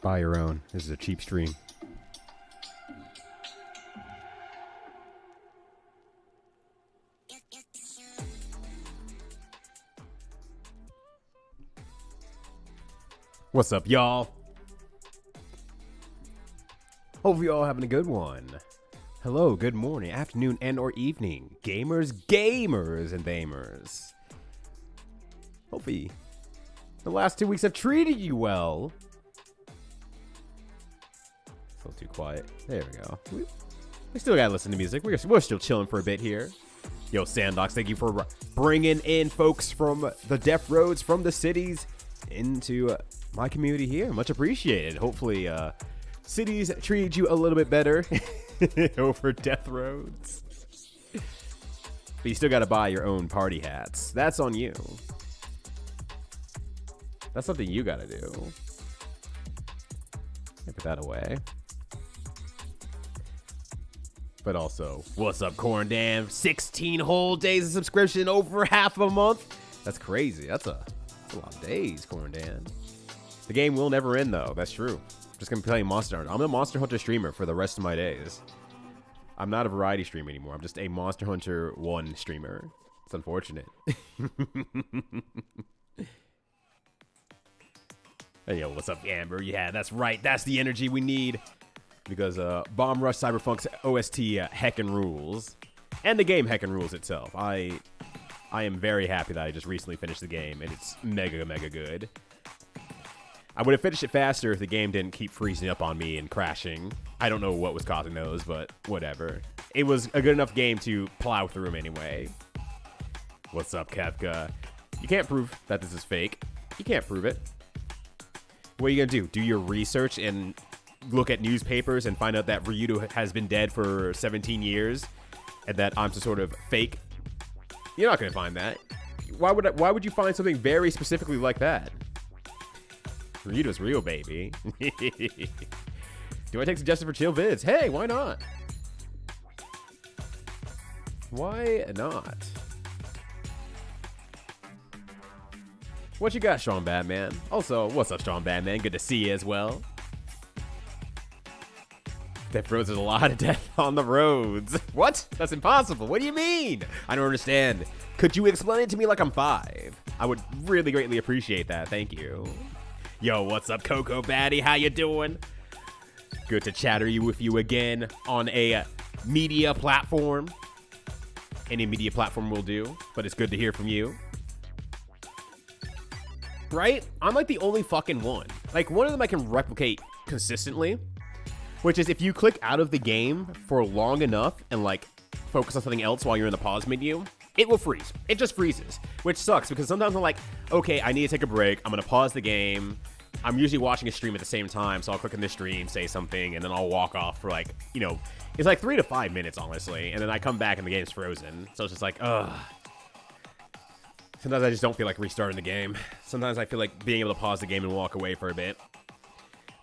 Buy your own. This is a cheap stream. What's up, y'all? Hope y'all having a good one. Hello, good morning, afternoon, and or evening. Gamers, and thamers. Hopefully, the last 2 weeks have treated you well. It's a little too quiet. There we go. We still gotta listen to music. We're still chilling for a bit here. Yo, Sandox, thank you for bringing in folks from the deaf roads, from the cities, into my community here. Much appreciated. Hopefully, cities treated you a little bit better over death roads. But you still gotta buy your own party hats. That's on you. That's something you gotta do. Put that away. But also, what's up, Corn Dan? 16 whole days of subscription, over half a month. That's crazy. That's a lot of days, Corn Dan. The game will never end, though. That's true. Just gonna be playing Monster Hunter. I'm a Monster Hunter streamer for the rest of my days. I'm not a variety streamer anymore. I'm just a Monster Hunter 1 streamer. It's unfortunate. Hey, yo, what's up, Amber? Yeah, that's right. That's the energy we need. Because Bomb Rush Cyberpunk's OST heckin' rules. And the game heckin' rules itself. I am very happy that I just recently finished the game, and it's mega, mega good. I would have finished it faster if the game didn't keep freezing up on me and crashing. I don't know what was causing those, but whatever. It was a good enough game to plow through them anyway. What's up, Kefka? You can't prove that this is fake. You can't prove it. What are you gonna do? Do your research and look at newspapers and find out that Ryudo has been dead for 17 years and that I'm some sort of fake? You're not gonna find that. Why would you find something very specifically like that? Ryudo's real, baby. Do I take suggestions for chill vids? Hey, why not? Why not? What you got, Sean Batman? Also, what's up, Sean Batman? Good to see you as well. Death roads, there's a lot of death on the roads. What? That's impossible. What do you mean? I don't understand. Could you explain it to me like I'm 5? I would really greatly appreciate that. Thank you. Yo, what's up, Coco Baddie? How you doing? Good to chatter with you again on a media platform. Any media platform will do, but it's good to hear from you. Right? I'm like the only fucking one. Like, one of them I can replicate consistently, which is if you click out of the game for long enough and like focus on something else while you're in the pause menu, it will freeze. It just freezes, which sucks because sometimes I'm like, okay, I need to take a break. I'm going to pause the game. I'm usually watching a stream at the same time, so I'll click in the stream, say something, and then I'll walk off for like, you know, it's like 3 to 5 minutes, honestly. And then I come back and the game's frozen. So it's just like, ugh. Sometimes I just don't feel like restarting the game. Sometimes I feel like being able to pause the game and walk away for a bit.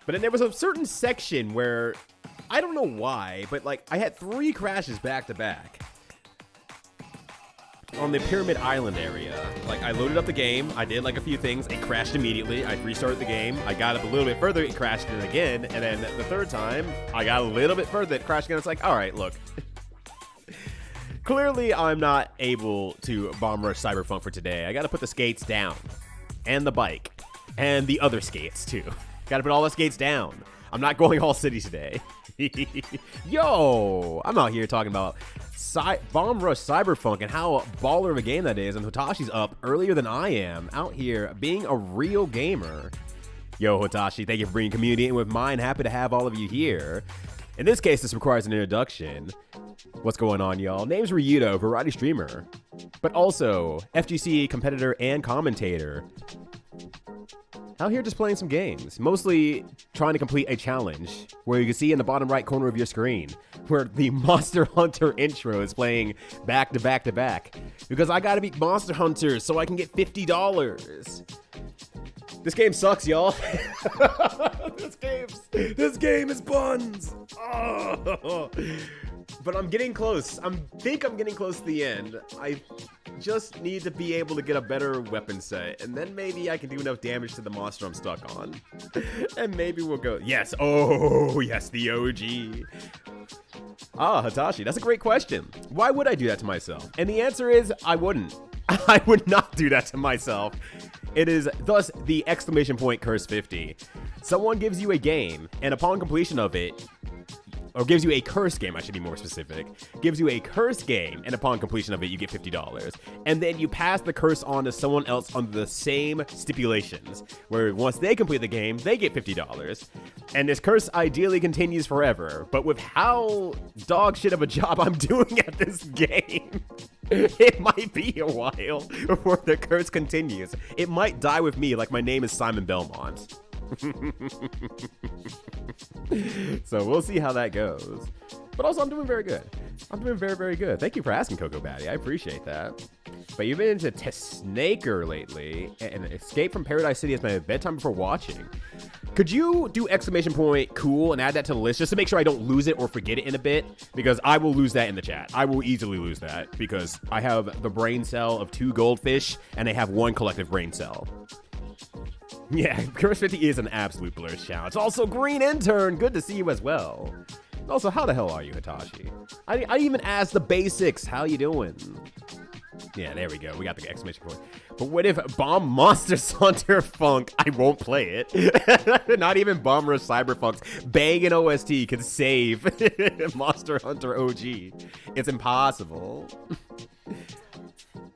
But then there was a certain section where, I don't know why, but like I had 3 crashes back to back. On the Pyramid Island area. Like, I loaded up the game, I did like a few things, it crashed immediately, I restarted the game, I got up a little bit further, it crashed it again, and then the third time, I got a little bit further, it crashed again. It's like, alright, look. Clearly, I'm not able to bomb rush Cyberpunk for today. I gotta put the skates down. And the bike. And the other skates, too. Gotta put all the skates down. I'm not going all city today. Yo! I'm out here talking about Bomb Rush Cyberpunk and how baller of a game that is, and Hotashi's up earlier than I am, out here being a real gamer. Yo, Hotashi, thank you for bringing community in with mine. Happy to have all of you here. In this case, this requires an introduction. What's going on, y'all? Name's Ryudo, variety streamer, but also FGC competitor and commentator. Out here just playing some games, mostly trying to complete a challenge, where you can see in the bottom right corner of your screen, where the Monster Hunter intro is playing back to back to back. Because I gotta beat Monster Hunter so I can get $50. This game sucks, y'all. This game is buns. Oh. but I'm getting close. Think I'm getting close to the end. I just need to be able to get a better weapon set, and then maybe I can do enough damage to the monster I'm stuck on. And maybe we'll go, yes, oh, yes, the OG. Ah, Hitachi, that's a great question. Why would I do that to myself? And the answer is, I wouldn't. I would not do that to myself. It is thus the exclamation point Cursed50. Someone gives you a game, and upon completion of it, or gives you a curse game, I should be more specific, gives you a curse game, and upon completion of it, you get $50. And then you pass the curse on to someone else under the same stipulations, where once they complete the game, they get $50. And this curse ideally continues forever, but with how dog shit of a job I'm doing at this game, it might be a while before the curse continues. It might die with me like my name is Simon Belmont. So we'll see how that goes. But also, I'm doing very good. I'm doing very, very good. Thank you for asking, Coco Batty. I appreciate that. But you've been into Snaker lately, and Escape from Paradise City is my bedtime before watching. Could you do exclamation point cool and add that to the list just to make sure I don't lose it or forget it in a bit? Because I will lose that in the chat. I will easily lose that because I have the brain cell of 2 goldfish and they have 1 collective brain cell. Yeah, Cursed50 is an absolute blurs challenge. Also, Green Intern, good to see you as well. Also, how the hell are you, Hitachi? I even asked the basics. How you doing? Yeah, there we go. We got the exclamation point. But what if Bomb Monster Hunter Funk? I won't play it. Not even Bomb Rush Cyberfunk's banging OST can save Monster Hunter OG. It's impossible.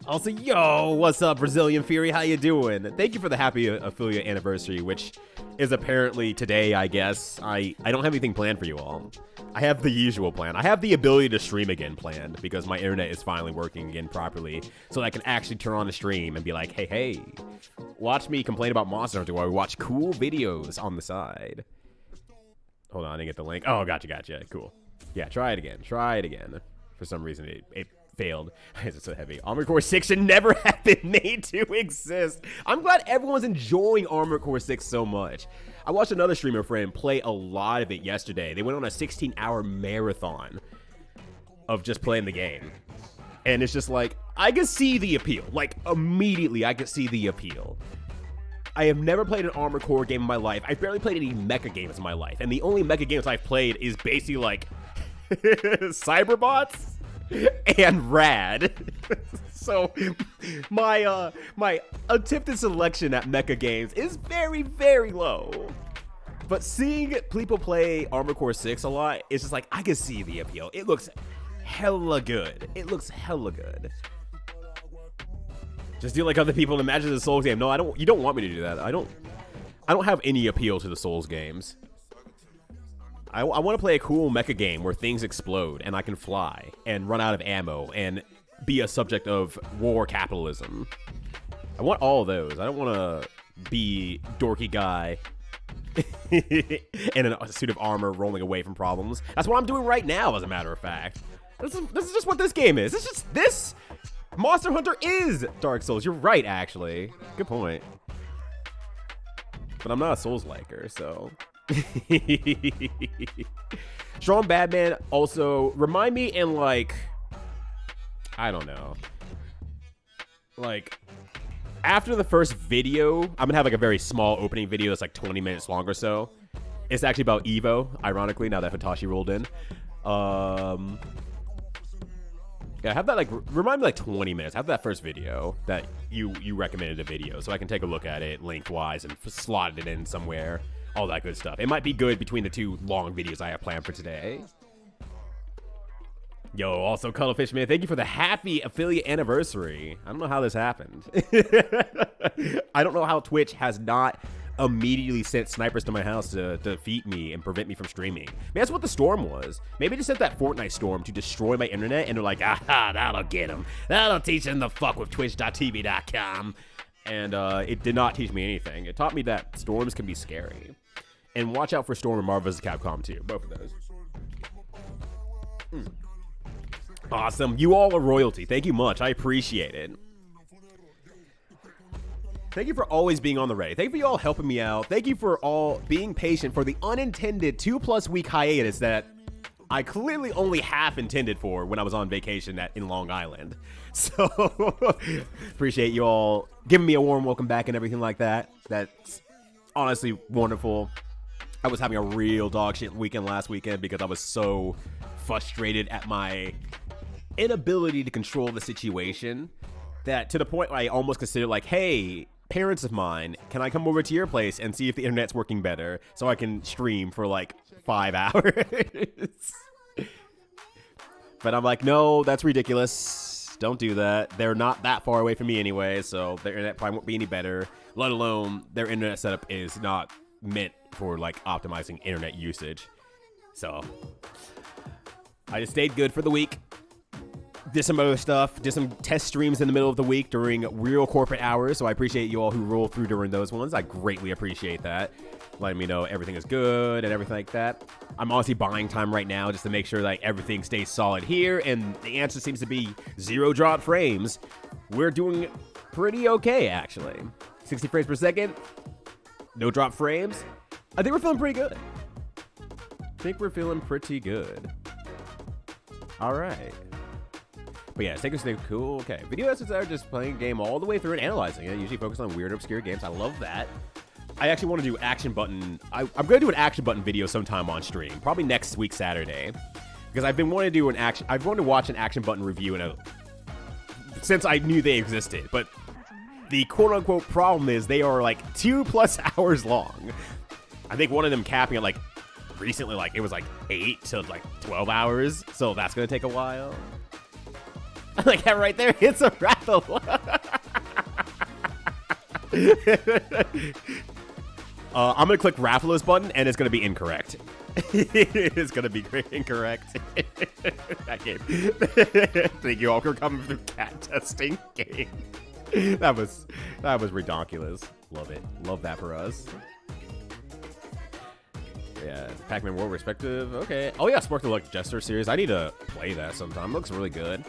Also, yo, what's up, Brazilian Fury? How you doing? Thank you for the happy affiliate anniversary, which is apparently today, I guess. I don't have anything planned for you all. I have the usual plan. I have the ability to stream again planned because my internet is finally working again properly, so that I can actually turn on the stream and be like, hey, watch me complain about Monster Hunter while we watch cool videos on the side. Hold on, I didn't get the link. Oh, gotcha. Cool. Yeah, try it again. For some reason, it failed. It's so heavy. Armored Core 6 should never have been made to exist. I'm glad everyone's enjoying Armored Core 6 so much. I watched another streamer friend play a lot of it yesterday. They went on a 16-hour marathon of just playing the game. And it's just like, I could see the appeal. Like, immediately, I could see the appeal. I have never played an Armored Core game in my life. I've barely played any mecha games in my life. And the only mecha games I've played is basically like Cyberbots and Rad. So my attempted selection at mecha games is very, very low. But seeing people play Armored Core 6 a lot, it's just like, I can see the appeal. It looks hella good. Just do like other people and imagine the Souls game. No, you don't want me to do that. I don't have any appeal to the Souls games. I want to play a cool mecha game where things explode and I can fly and run out of ammo and be a subject of war capitalism. I want all of those. I don't want to be dorky guy in a suit of armor rolling away from problems. That's what I'm doing right now, as a matter of fact. This is just what this game is. This Monster Hunter is Dark Souls. You're right, actually. Good point. But I'm not a Souls-liker, so... Strong Badman also remind me in like, I don't know, like after the first video, I'm gonna have like a very small opening video that's like 20 minutes long or so. It's actually about Evo, ironically, now that Hitachi rolled in. Yeah, have that like remind me like 20 minutes after that first video that you recommended a video, so I can take a look at it lengthwise and slot it in somewhere. All that good stuff. It might be good between the 2 long videos I have planned for today. Yo, also Cuddlefish Man, thank you for the happy affiliate anniversary. I don't know how this happened. I don't know how Twitch has not immediately sent snipers to my house to defeat me and prevent me from streaming. Maybe that's what the storm was. Maybe they sent that Fortnite storm to destroy my internet, and they're like, aha, that'll get them. That'll teach them to fuck with twitch.tv.com. And it did not teach me anything. It taught me that storms can be scary. And watch out for Storm and Marvel vs. Capcom 2. Both of those. Awesome. You all are royalty. Thank you much. I appreciate it. Thank you for always being on the ready. Thank you for you all helping me out. Thank you for all being patient for the unintended 2+ week hiatus that I clearly only half intended for when I was on vacation in Long Island. So appreciate you all giving me a warm welcome back and everything like that. That's honestly wonderful. I was having a real dog shit weekend last weekend because I was so frustrated at my inability to control the situation that to the point where I almost considered like, hey, parents of mine, can I come over to your place and see if the internet's working better so I can stream for like 5 hours? But I'm like, no, that's ridiculous. Don't do that. They're not that far away from me anyway, so their internet probably won't be any better, let alone their internet setup is not meant for like optimizing internet usage. So I just stayed good for the week. Did some other stuff, did some test streams in the middle of the week during real corporate hours, so I appreciate you all who roll through during those ones. I greatly appreciate that. Letting me know everything is good and everything like that. I'm honestly buying time right now just to make sure that everything stays solid here, and the answer seems to be 0 drop frames. We're doing pretty okay, actually. 60 frames per second, no drop frames. I think we're feeling pretty good. All right. But yeah, stay cool. Okay, video essays are just playing a game all the way through and analyzing it. Usually focus on weird, obscure games. I love that. I actually want to do action button. I'm going to do an action button video sometime on stream, probably next week Saturday, because I've been wanting to do an action. I've wanted to watch an action button review since I knew they existed. But the quote unquote problem is they are like 2+ hours long. I think one of them capping at like recently, like it was like 8 to like 12 hours. So that's going to take a while. Like that right there, it's a raffle. I'm gonna click Raffalo's button and it's gonna be incorrect. It's gonna be incorrect. That game. Thank you all for coming through cat testing game. That was redonkulous. Love it. Love that for us. Yeah, Pac-Man World Respective. Okay. Oh yeah, Spark the Luck Jester series. I need to play that sometime. Looks really good.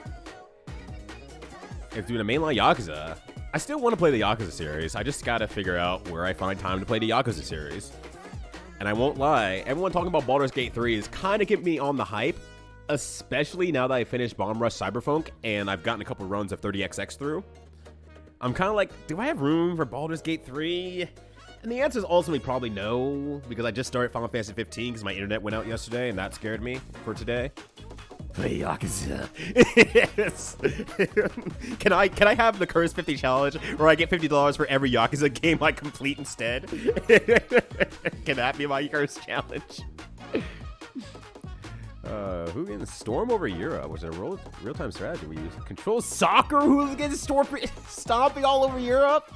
It's doing a mainline Yakuza. I still want to play the Yakuza series. I just gotta figure out where I find time to play the Yakuza series. And I won't lie, everyone talking about Baldur's Gate 3 is kind of getting me on the hype, especially now that I finished Bomb Rush Cyberpunk and I've gotten a couple runs of 30XX through. I'm kind of like, do I have room for Baldur's Gate 3? And the answer is ultimately probably no, because I just started Final Fantasy 15 because my internet went out yesterday and that scared me for today. Play Yakuza. Can I have the Cursed50 challenge where I get $50 for every Yakuza game I complete instead? Can that be my Curse challenge? Who can storm over Europe, which is a real-time strategy we use. Control soccer hooligans stomping all over Europe?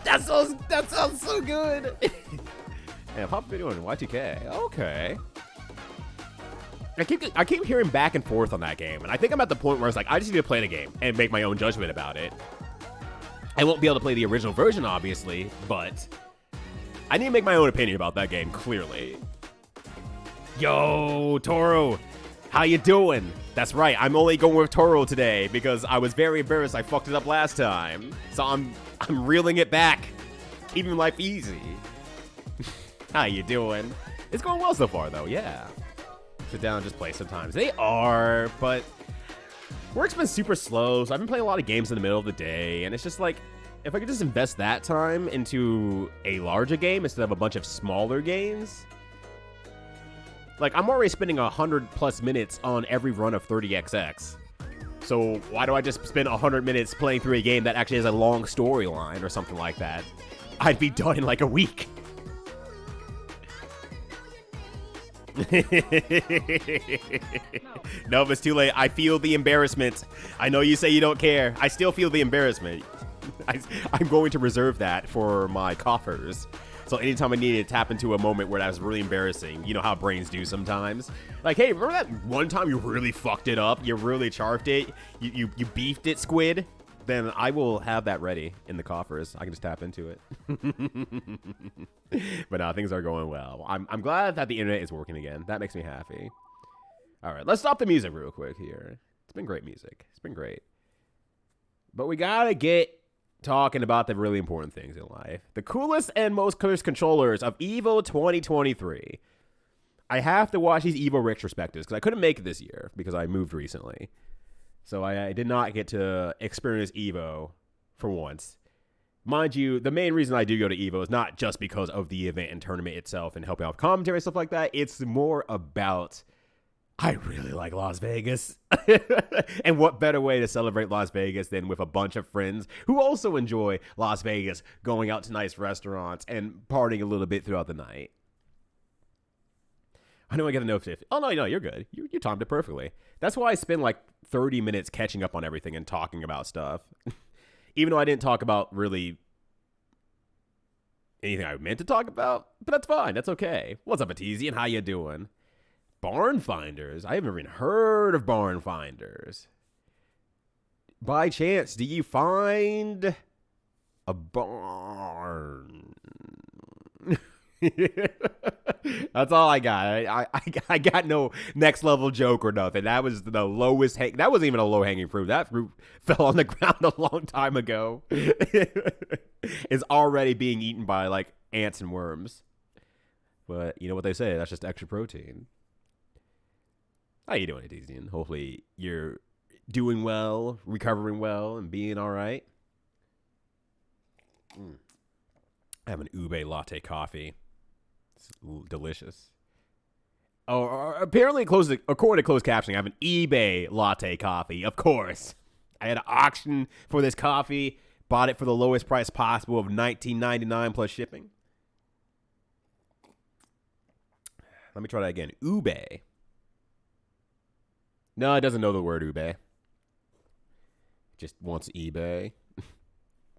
That sounds so good. And pop video on Y2K. Okay. I keep hearing back and forth on that game, and I think I'm at the point where it's like, I just need to play the game and make my own judgment about it. I won't be able to play the original version, obviously, but I need to make my own opinion about that game, clearly. Yo, Toro, how you doing? That's right, I'm only going with Toro today because I was very embarrassed I fucked it up last time. So I'm reeling it back, keeping life easy. How you doing? It's going well so far, though, yeah. Sit down and just play sometimes. They are, but work's been super slow, so I've been playing a lot of games in the middle of the day, and it's just like, if I could just invest that time into a larger game instead of a bunch of smaller games. Like, I'm already spending 100+ minutes on every run of 30XX. So why do I just spend 100 minutes playing through a game that actually has a long storyline or something like that? I'd be done in like a week. No, if it's too late, I feel the embarrassment. I know you say you don't care. I still feel the embarrassment. I'm going to reserve that for my coffers. So anytime I need to tap into a moment where that was really embarrassing, you know how brains do sometimes. Like, hey, remember that one time you really fucked it up? You really charved it? You beefed it, squid? Then I will have that ready in the coffers. I can just tap into it. But no, things are going well. I'm glad that the internet is working again. That makes me happy. All right, let's stop the music real quick here. It's been great music. It's been great. But we gotta get talking about the really important things in life. The coolest and most cursed controllers of EVO 2023. I have to watch these Evo retrospectives because I couldn't make it this year because I moved recently. So I did not get to experience Evo for once. Mind you, the main reason I do go to Evo is not just because of the event and tournament itself and helping out with commentary and stuff like that. It's more about, I really like Las Vegas. And what better way to celebrate Las Vegas than with a bunch of friends who also enjoy Las Vegas, going out to nice restaurants and partying a little bit throughout the night. I know I get a note 50. Oh, no, you're good. You timed it perfectly. That's why I spend like 30 minutes catching up on everything and talking about stuff. Even though I didn't talk about really anything I meant to talk about, but that's fine. That's okay. What's up, Atizian? How you doing? Barn Finders? I haven't even heard of Barn Finders. By chance, do you find a barn? That's all I got. I got no next level joke or nothing. That was the lowest that wasn't even a low hanging fruit. That fruit fell on the ground a long time ago. It's already being eaten by like ants and worms. But you know what they say, that's just extra protein. How you doing, Etizian? Hopefully you're doing well, recovering well, and being all right. I have an ube latte coffee. It's delicious. Oh, apparently, according to closed captioning, I have an eBay latte coffee. Of course. I had an auction for this coffee. Bought it for the lowest price possible of $19.99 plus shipping. Let me try that again. Ube. No, it doesn't know the word ube. It just wants eBay.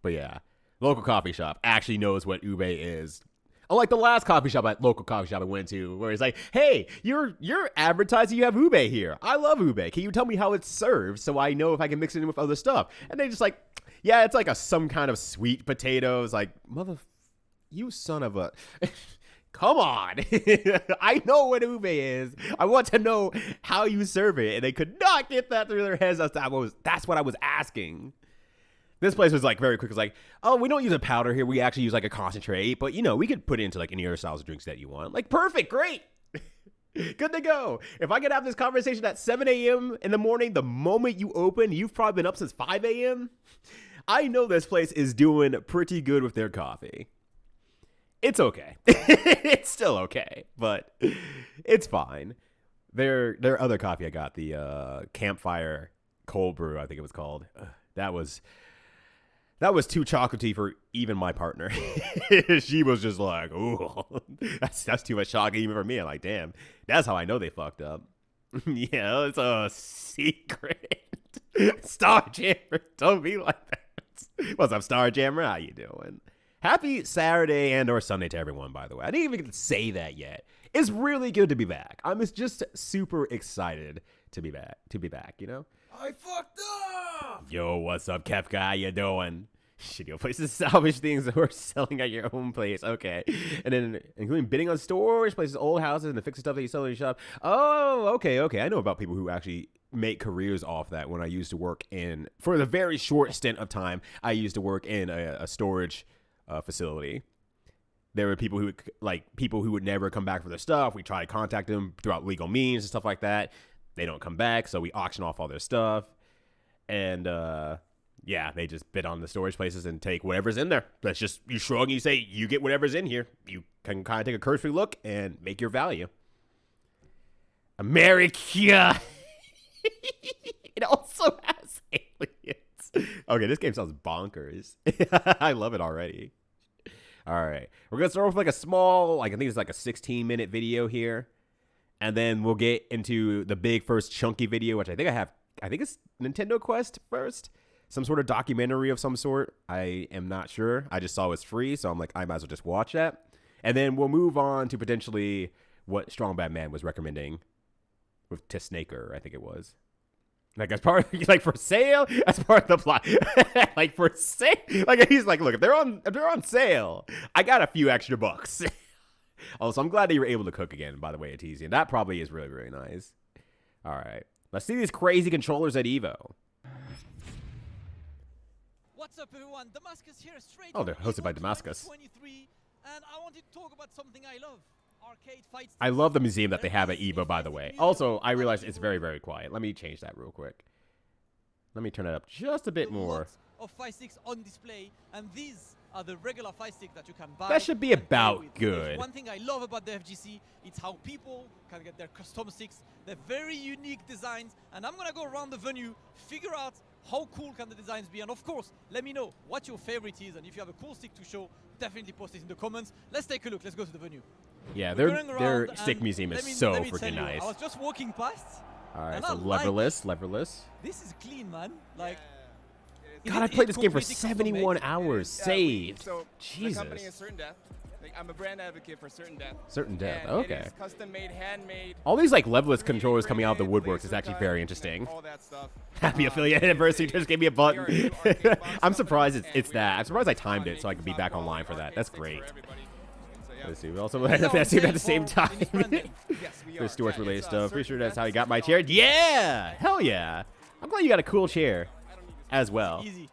But yeah. Local coffee shop actually knows what ube is. Unlike the last local coffee shop I went to, where it's like, hey, you're advertising you have ube here. I love ube. Can you tell me how it's served so I know if I can mix it in with other stuff? And they just like, yeah, it's like some kind of sweet potatoes. Like, you son of a... Come on. I know what ube is. I want to know how you serve it. And they could not get that through their heads. That's what I was asking. This place was like very quick. It was like, oh, we don't use a powder here. We actually use like a concentrate. But, we could put it into like any other styles of drinks that you want. Like, perfect. Great. Good to go. If I could have this conversation at 7 a.m. in the morning, the moment you open, you've probably been up since 5 a.m. I know this place is doing pretty good with their coffee. It's okay. It's still okay, but it's fine. Their other coffee I got, the Campfire Cold Brew, I think it was called. That was too chocolatey for even my partner. She was just like, ooh, that's too much chocolate even for me. I'm like, damn, that's how I know they fucked up. Yeah, it's a secret. Star Jammer, don't be like that. What's up, Star Jammer? How you doing? Happy Saturday and or Sunday to everyone, by the way. I didn't even get to say that yet. It's really good to be back. I'm just super excited to be back, I fucked up! Yo, what's up, Kefka? How you doing? Shitty places to salvage things that we're selling at your own place. Okay. And then including bidding on storage places, old houses, and the fixing stuff that you sell in your shop. Oh, okay. I know about people who actually make careers off that. When I used to work for the very short stint of time, I used to work in a storage facility. There were people who would never come back for their stuff. We try to contact them throughout legal means and stuff like that. They don't come back, so we auction off all their stuff. And they just bid on the storage places and take whatever's in there. That's just, you shrug and you say, you get whatever's in here. You can kind of take a cursory look and make your value. America. It also has aliens. Okay, this game sounds bonkers. I love it already. All right. We're going to start off with like a small, I think it's like a 16-minute video here. And then we'll get into the big first chunky video, which I think it's Nintendo Quest first. Some sort of documentary of some sort. I am not sure. I just saw it was free, so I'm like, I might as well just watch that. And then we'll move on to potentially what Strong Bad Man was recommending with Snaker, I think it was. Like, as part of, like, for sale, as part of the plot. Like, for sale. Like, he's like, look, if they're on sale, I got a few extra bucks. Also, I'm glad that you were able to cook again, by the way, Etizian. That probably is really, really nice. All right. Let's see these crazy controllers at Evo. What's up, everyone? Damascus here, straight. Oh, they're hosted by Damascus. 23, and I wanted to talk about something I love. I love the museum that they have at EVO, by the way. Also, I realize it's very, very quiet. Let me change that real quick. Let me turn it up just a bit more. Of fire sticks on display, and these are the regular fire sticks that you can buy. That should be about good. One thing I love about the FGC, it's how people can get their custom sticks. They're very unique designs, and I'm gonna go around the venue, figure out how cool can the designs be, and of course, let me know what your favorite is, and if you have a cool stick to show, definitely post it in the comments. Let's take a look. Let's go to the venue. Yeah, their stick museum is so freaking nice. I was just walking past. All right, so leverless. This is clean, man. Like. God, I played this game for 71 hours. Saved. So Jesus. the company is Certain Death. Like, I'm a brand advocate for Certain Death. Certain Death. And Okay. It is custom made, handmade. All these like leverless controllers coming out of the woodworks is actually very interesting. All that stuff. Happy affiliate anniversary just gave me a button. I'm surprised it's that. I'm surprised I timed it so I could be back online for that. That's great. Let's see. We also have that at the same time. There's Stuart's related stuff. Pretty sure that's how he got my chair. Yeah! Hell yeah! I'm glad you got a cool chair as well. Easy.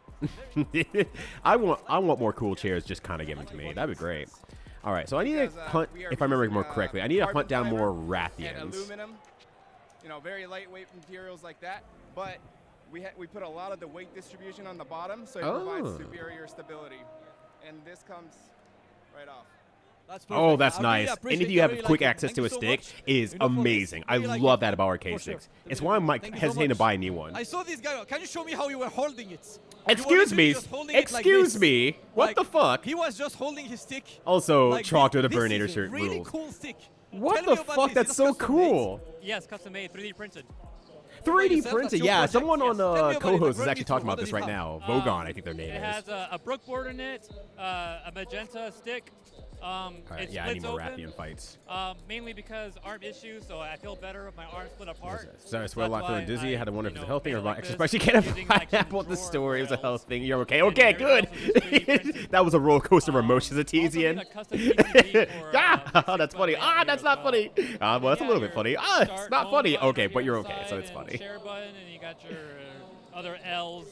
I want more cool chairs just kind of given to me. That'd be great. All right, so I need to hunt, if I remember more correctly, I need to hunt down more Rathians. Aluminum, you know, very lightweight materials like that, but we put a lot of the weight distribution on the bottom, so it provides superior stability. And this comes right off. Oh, that's nice. Any of you have quick access to a stick is amazing. I love that about arcade sticks. It's why I'm hesitating to buy a new one. I saw this guy. Can you show me how you were holding it? Excuse me. Excuse me. What the fuck? He was just holding his stick. Also, chalked with a Burninator shirt really rules. Cool stick. What the fuck? That's so cool. Yes, custom made, 3D printed. 3D printed, yeah. Someone on co-host is actually talking about this right now. Vogon, I think their name is. It has a brook board in it, a magenta stick. Right, yeah, I need more Rathian fights. Mainly because arm issues, so I feel better if my arms split apart. Sorry, I swear a lot feeling dizzy. I had to wonder if it's a health thing or not. Especially can't have pineapple at the store. It was a health thing. You're okay. Okay, good. That was a roller coaster of emotions, Etienne. That's funny. That's not funny. Well, that's a little bit funny. It's not funny. Okay, but you're okay, so it's funny. Share button, and you got your other L's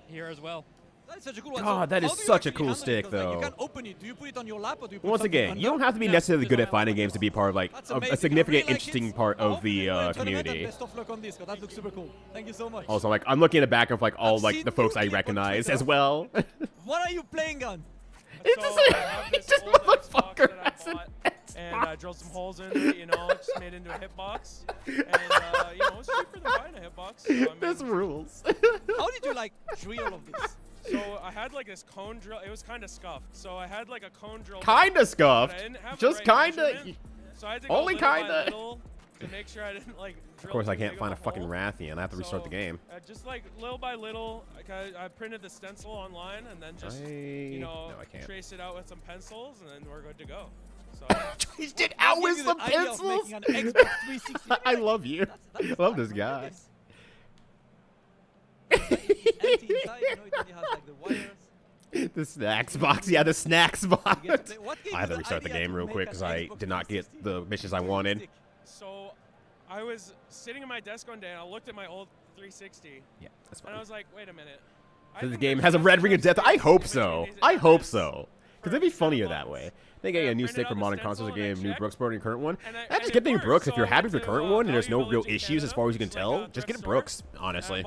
here as well. That is such a cool one. God, that is such a cool stick, though. You can open it. Do you put it on your lap or do you put Once again, you don't have to be necessarily good at finding games to be part of like a significant, interesting part of the community. Best of luck on this, that looks super cool. Thank you so much. Also, like I'm looking at the back of like all like the folks I recognize as well. What are you playing on? It's just motherfucker. And I drilled some holes in it, you know, just made it into a hitbox. And, you know, it's cheaper than buying a hitbox. So, I mean, this rules. How did you, like, drill all of this? So I had, like, this cone drill. It was kind of scuffed. So I had, like, a cone drill. Kind of scuffed? Just kind of? So I had to go only kind of? to make sure I didn't, like, drill Of course, I too can't big find a of fucking hole. Rathian. I have to restart the game. Just, like, little by little, I printed the stencil online and then just, you know, trace it out with some pencils, and then we're good to go. So, traced it out with some pencils? I love you. I love this guy. The snacks box. Yeah, the snacks box. I have to restart the game real quick because I did not get the missions I wanted. So I was sitting at my desk one day and I looked at my old 360. Yeah, that's fine. And I was like, wait a minute. This game has a red ring of death. I hope so. I hope so. Because it'd be funnier that way. They get a new stick for modern consoles, a game, new Brooks board, and current one. Just get the new Brooks. If you're happy with the current one and there's no real issues as far as you can tell, just get Brooks, honestly.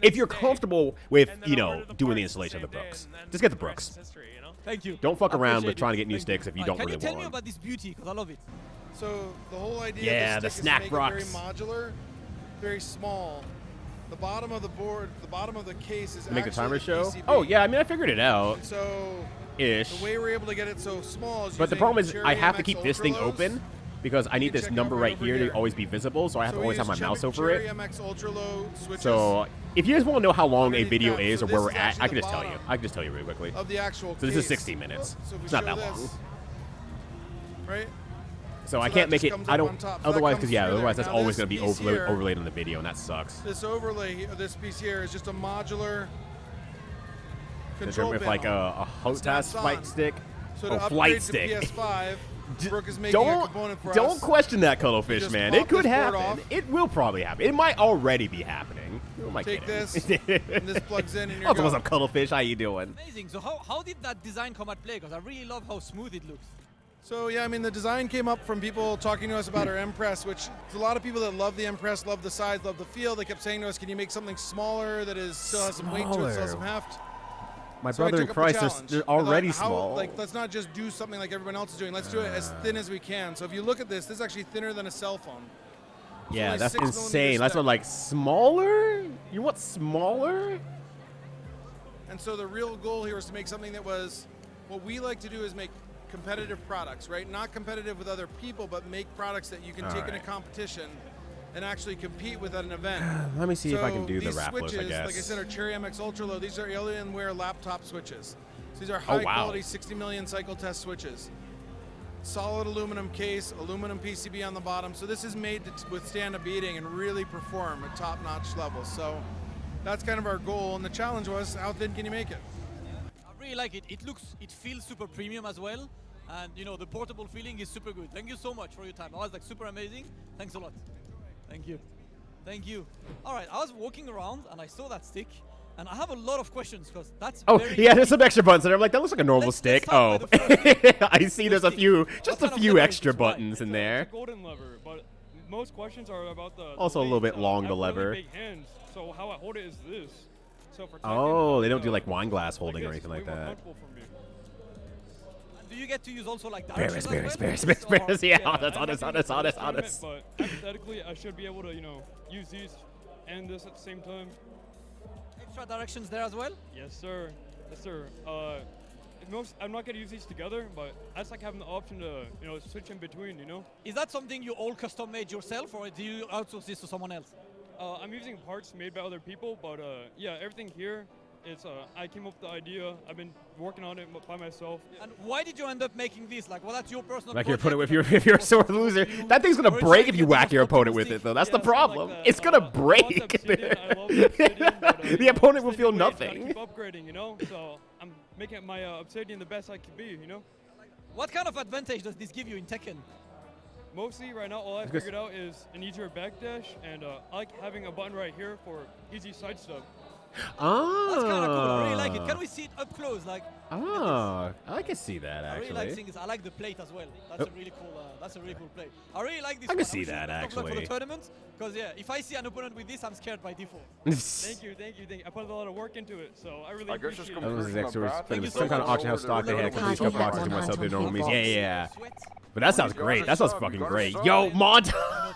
If you're comfortable with, you know, doing the installation of the Brooks, just get the Brooks. Thank you. Don't fuck around with trying to get new sticks if you don't really want Can you tell me them. about this beauty? Because I love it. So the whole idea Yeah, of the stick snack is to make it rocks. very modular, very small. The bottom of the board, the bottom of the case is Make the timer actually show? PCB. Oh, yeah, I mean, I figured it out. So Ish. the way we're able to get it so small is But the using problem is Cherry I have to MX keep this thing Ultra Lows. open because I need this check it number out right over here to here. always be visible, so I have to So we always have my use mouse over Cherry it. MX Ultra Low switches So if you guys want to know how long a underneath video that. is So or where this we're is at, actually I can the just tell you. bottom I can just tell you really quickly. of the actual So this is case. 60 minutes. So if we It's not show that long. this, right? So I So can't that make just it. comes I up don't. on top. That Otherwise, comes because yeah, through there. otherwise that's Now always this going to be piece here- overlaid on the video, and that sucks. This overlay of this piece here is just a modular With control like panel. a HOTAS fight on. stick. So Oh, to flight upgrade stick. to PS5, Brooke is making a component for us. Don't question that, Cuttlefish, just man. pop It could this board happen. off. It will probably happen. It might already be happening. Who am I Take kidding? this, and this plugs in, and you're Also, what's go. up, Cuttlefish? How you doing? Amazing. So how did that design come at play? Because I really love how smooth it looks. So yeah, I mean the design came up from people talking to us about our M-Press, which there's a lot of people that love the M-Press, love the size, love the feel. They kept saying to us, "Can you make something smaller that is still has some weight to it, still has some heft?" My So I brother in took up the Christ, challenge. they're I thought, already how- small. Like, let's not just do something like everyone else is doing. Let's do it as thin as we can. So if you look at this is actually thinner than a cell phone. Yeah, only that's 6 millimeters insane. That's thick. what, like, smaller? You want smaller? And so the real goal here was to make something that was, what we like to do is make competitive products, right? Not competitive with other people, but make products that you can take in a competition and actually compete with at an event. Let me see if I can do the these wrapless, switches, I guess. like I said, are Cherry MX Ultra Low. These are Alienware laptop switches. So these are Oh, high wow. quality 60 million cycle test switches. Solid aluminum case, aluminum PCB on the bottom. So this is made to withstand a beating and really perform at top-notch levels. So that's kind of our goal. And the challenge was, how thin can you make it? I really like it. It feels super premium as well. And you know, the portable feeling is super good. Thank you so much for your time. I was like super amazing. Thanks a lot. Thank you. Thank you. All right, I was walking around and I saw that stick. And I have a lot of questions because that's Oh, very yeah, there's some extra buttons in there. I'm like, that looks like a normal Let's stick. start Oh, by the first I see there's a few, just a kind of few lever is extra this? Why? buttons in It's there. a golden lever, but most questions are about the Also a little weight. bit long, I the have lever. Really big hands, so how I hold it is this. So for Oh, typing, they don't do you know, like wine glass holding or this anything is like way more that. comfortable for me. And do you get to use also like Paris, directions Paris, as well? Paris, Paris, Paris. Yeah, I'm that's not honest, doing honest, it for honest, this tournament, honest. But hypothetically, I should be able to, you know, use these and this at the same time. Extra directions there as well? Yes, sir. Yes, sir. I'm not gonna use these together, but I just like having the option to, you know, switch in between. You know. Is that something you all custom made yourself or do you outsource this to someone else? I'm using parts made by other people, but yeah, everything here, it's I came up with the idea. I've been working on it by myself. And why did you end up making this? Like, well, that's your personal Like your project, opponent, like, if you're a sore for loser, you, that thing's gonna or break trying if to you get the whack most your opponent with optimistic? it, though. That's Yeah, the so like problem. the, It's gonna I want the break. obsidian, I love the obsidian, but, The you know, opponent will feel obsidian waves, gotta nothing. Keep upgrading, you know. So I'm making my obsidian the best I can be, you know. What kind of advantage does this give you in Tekken? Mostly right now, all I Because- figured out is an easier backdash, and I like having a button right here for easy side step. Oh. That's kind of cool. I really like it. Can we see it up close? Like, Oh, I can see that I really like actually. seeing this. I like the plate as well. That's a really cool. That's a really cool plate. I really like this. I can one. see wish you that, best of luck for actually. the tournament, because yeah, if I see an opponent with this, I'm scared by default. Thank you, thank you, thank you. I put a lot of work into it, so I really appreciate That it. was his extra. Thank But it you was so some kind of much. auction house stock they had. Copy These couple that boxes and one. what's up to normal means. Yeah, yeah, yeah. Sweat. But that sounds great. That sounds fucking great. Yo, Comment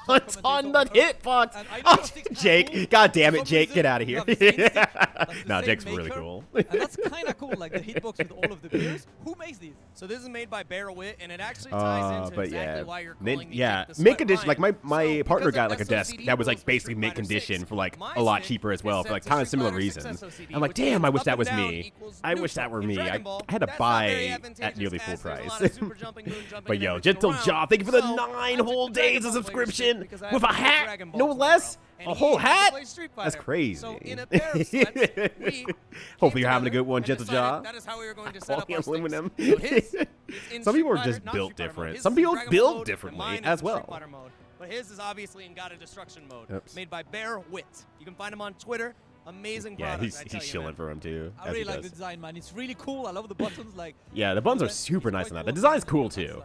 Monta's on the hitbox. And I know Oh, your stick's kinda Jake, cool. god damn For it, some Jake, reason, get out of you here. have the same stick, that's the No, same Jake's really maker, cool. And that's kind of cool, like the hitbox with all of the beers. Who makes these? So this is made by Bear Wit, and it actually ties into But exactly yeah, why you're They- calling yeah, the mint sweat condition. Like line. my So partner because got of like a desk SOCD that was like rules for basically Street mint Fighter condition 6, for like my a lot stick cheaper as well is for like set to kind of Street similar Fighter 6 reasons. SOCD, I'm like, which damn, means I wish up that and was down me. equals I wish that neutral. were In me. Dragon I Ball, had to that's not buy very at advantageous nearly full as there's a lot price. of super jumping, moon jumping, But and yo, everything Gentle around. Job, thank you for the So, 9 I took whole the days Dragon of Ball player subscription stick because I with a haven't played hat, Dragon Ball no tomorrow, less. and A he whole had to hat? play Street That's Fighter. crazy. So in a pair of sweats, we Hopefully you're came having a good one, together and Gentle decided Job. That is how we were going to set up Only our sticks. aluminum. So his is in Some people are Street just Fighter- not built Street Fighter mode. different. His Some is in people Dragon Ball build mode, differently and mine as is in Street well. Fighter mode. But his is obviously in God of Destruction mode, Oops. made by Bear Wit. You can find him on Twitter. Amazing Yeah, product. he's I tell you, chilling man. for him too. I as really he like the does. design, man. It's really cool. I love the buttons. Like, Yeah, the buttons are it's super nice quite on that. The cool. design's cool It's too. like,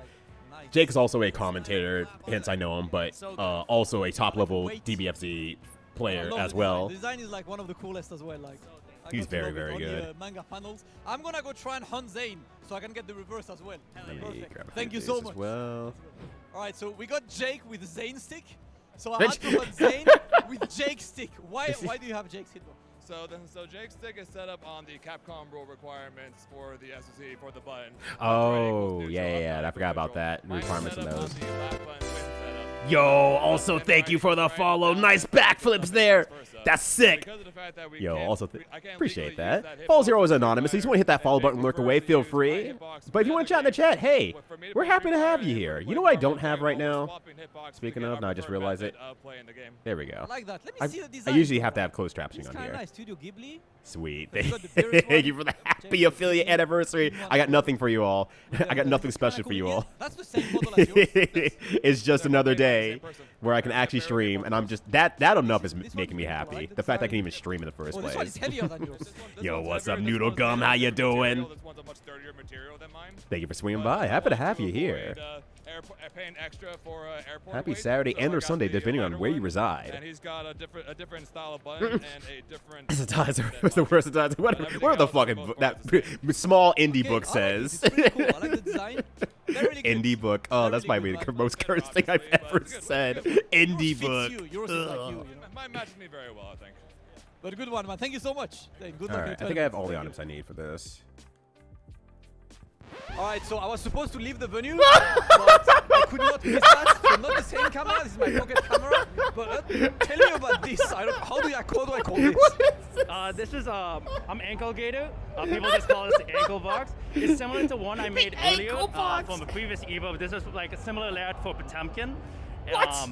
nice. Jake is also a commentator, hence I know him, but also a top-level DBFZ I player love as the well. Design. The design is like one of the coolest as well. Like, I He's got to very, love it very on good. The, manga panels. I'm gonna go try and hunt Zane so I can get the reverse as well. Let me Perfect. grab a Thank few you of so these much. as well. All right, so we got Jake with the Zane stick. So I had to hunt Zane with Jake's stick. Why do you have Jake's hitbox? So Jake's stick is set up on the Capcom rule requirements for the SoC for the button. Oh, yeah. I forgot about that. The requirements in those. Yo, also thank you for the follow. Nice backflips there. That's sick. Yo, also appreciate that. Follows are always anonymous. So you just want to hit that follow button, lurk away, feel free. But if you want to chat in the chat, hey, we're happy to have you here. You know what I don't have right now? Speaking of, now I just realized it. There we go. I like that. Let me see the I design. usually have to have closed It's captioning on kind of here. nice. Studio Ghibli. Sweet. But you got the Beerus Thank you one. for the happy James, affiliate anniversary. I got nothing for you all. I got nothing It's kinda special for cool. you Yeah, all. That's the same model as yours. It's just another day where I can actually stream, and I'm just that enough is making me happy. happy. like the The fact I design. can even stream in the first Oh, this place. one is heavier than yours. Yo, one's what's heavier, up, this Noodle one's Gum? made How of you different doing? material, This one's a much sturdier material than mine. Thank you for swinging But, by. Happy to have you avoid, here. Paying extra for airport Happy weight, Saturday so and I or got Sunday, the depending on lighter where you one, reside. And he's got a different style of button and a different. Versatizer. than What's the mine. versatizer? But What everything the else, fucking for the most that part, is the same. small indie Okay, book I like it. says? It's pretty cool. I like the design. They're really good. Indie book. Oh, They're that's really might be good, the man. most cursed thing I've Obviously, but ever it's good, said. it's good. Indie Yours fits book. you. Yours is like you know. Mine matches me very well, I think. But good one, man. Thank you so much. Good luck All in right, the I think I have tournament. all the Thank you. items I need for this. Alright, so I was supposed to leave the venue, but I could not miss that. So not the same camera, this is my pocket camera. But tell me about this. How do I call this? This is I'm ankle gator. People just call this the ankle box. It's similar to one I made earlier from a previous Evo. This is like a similar layout for Potemkin. What?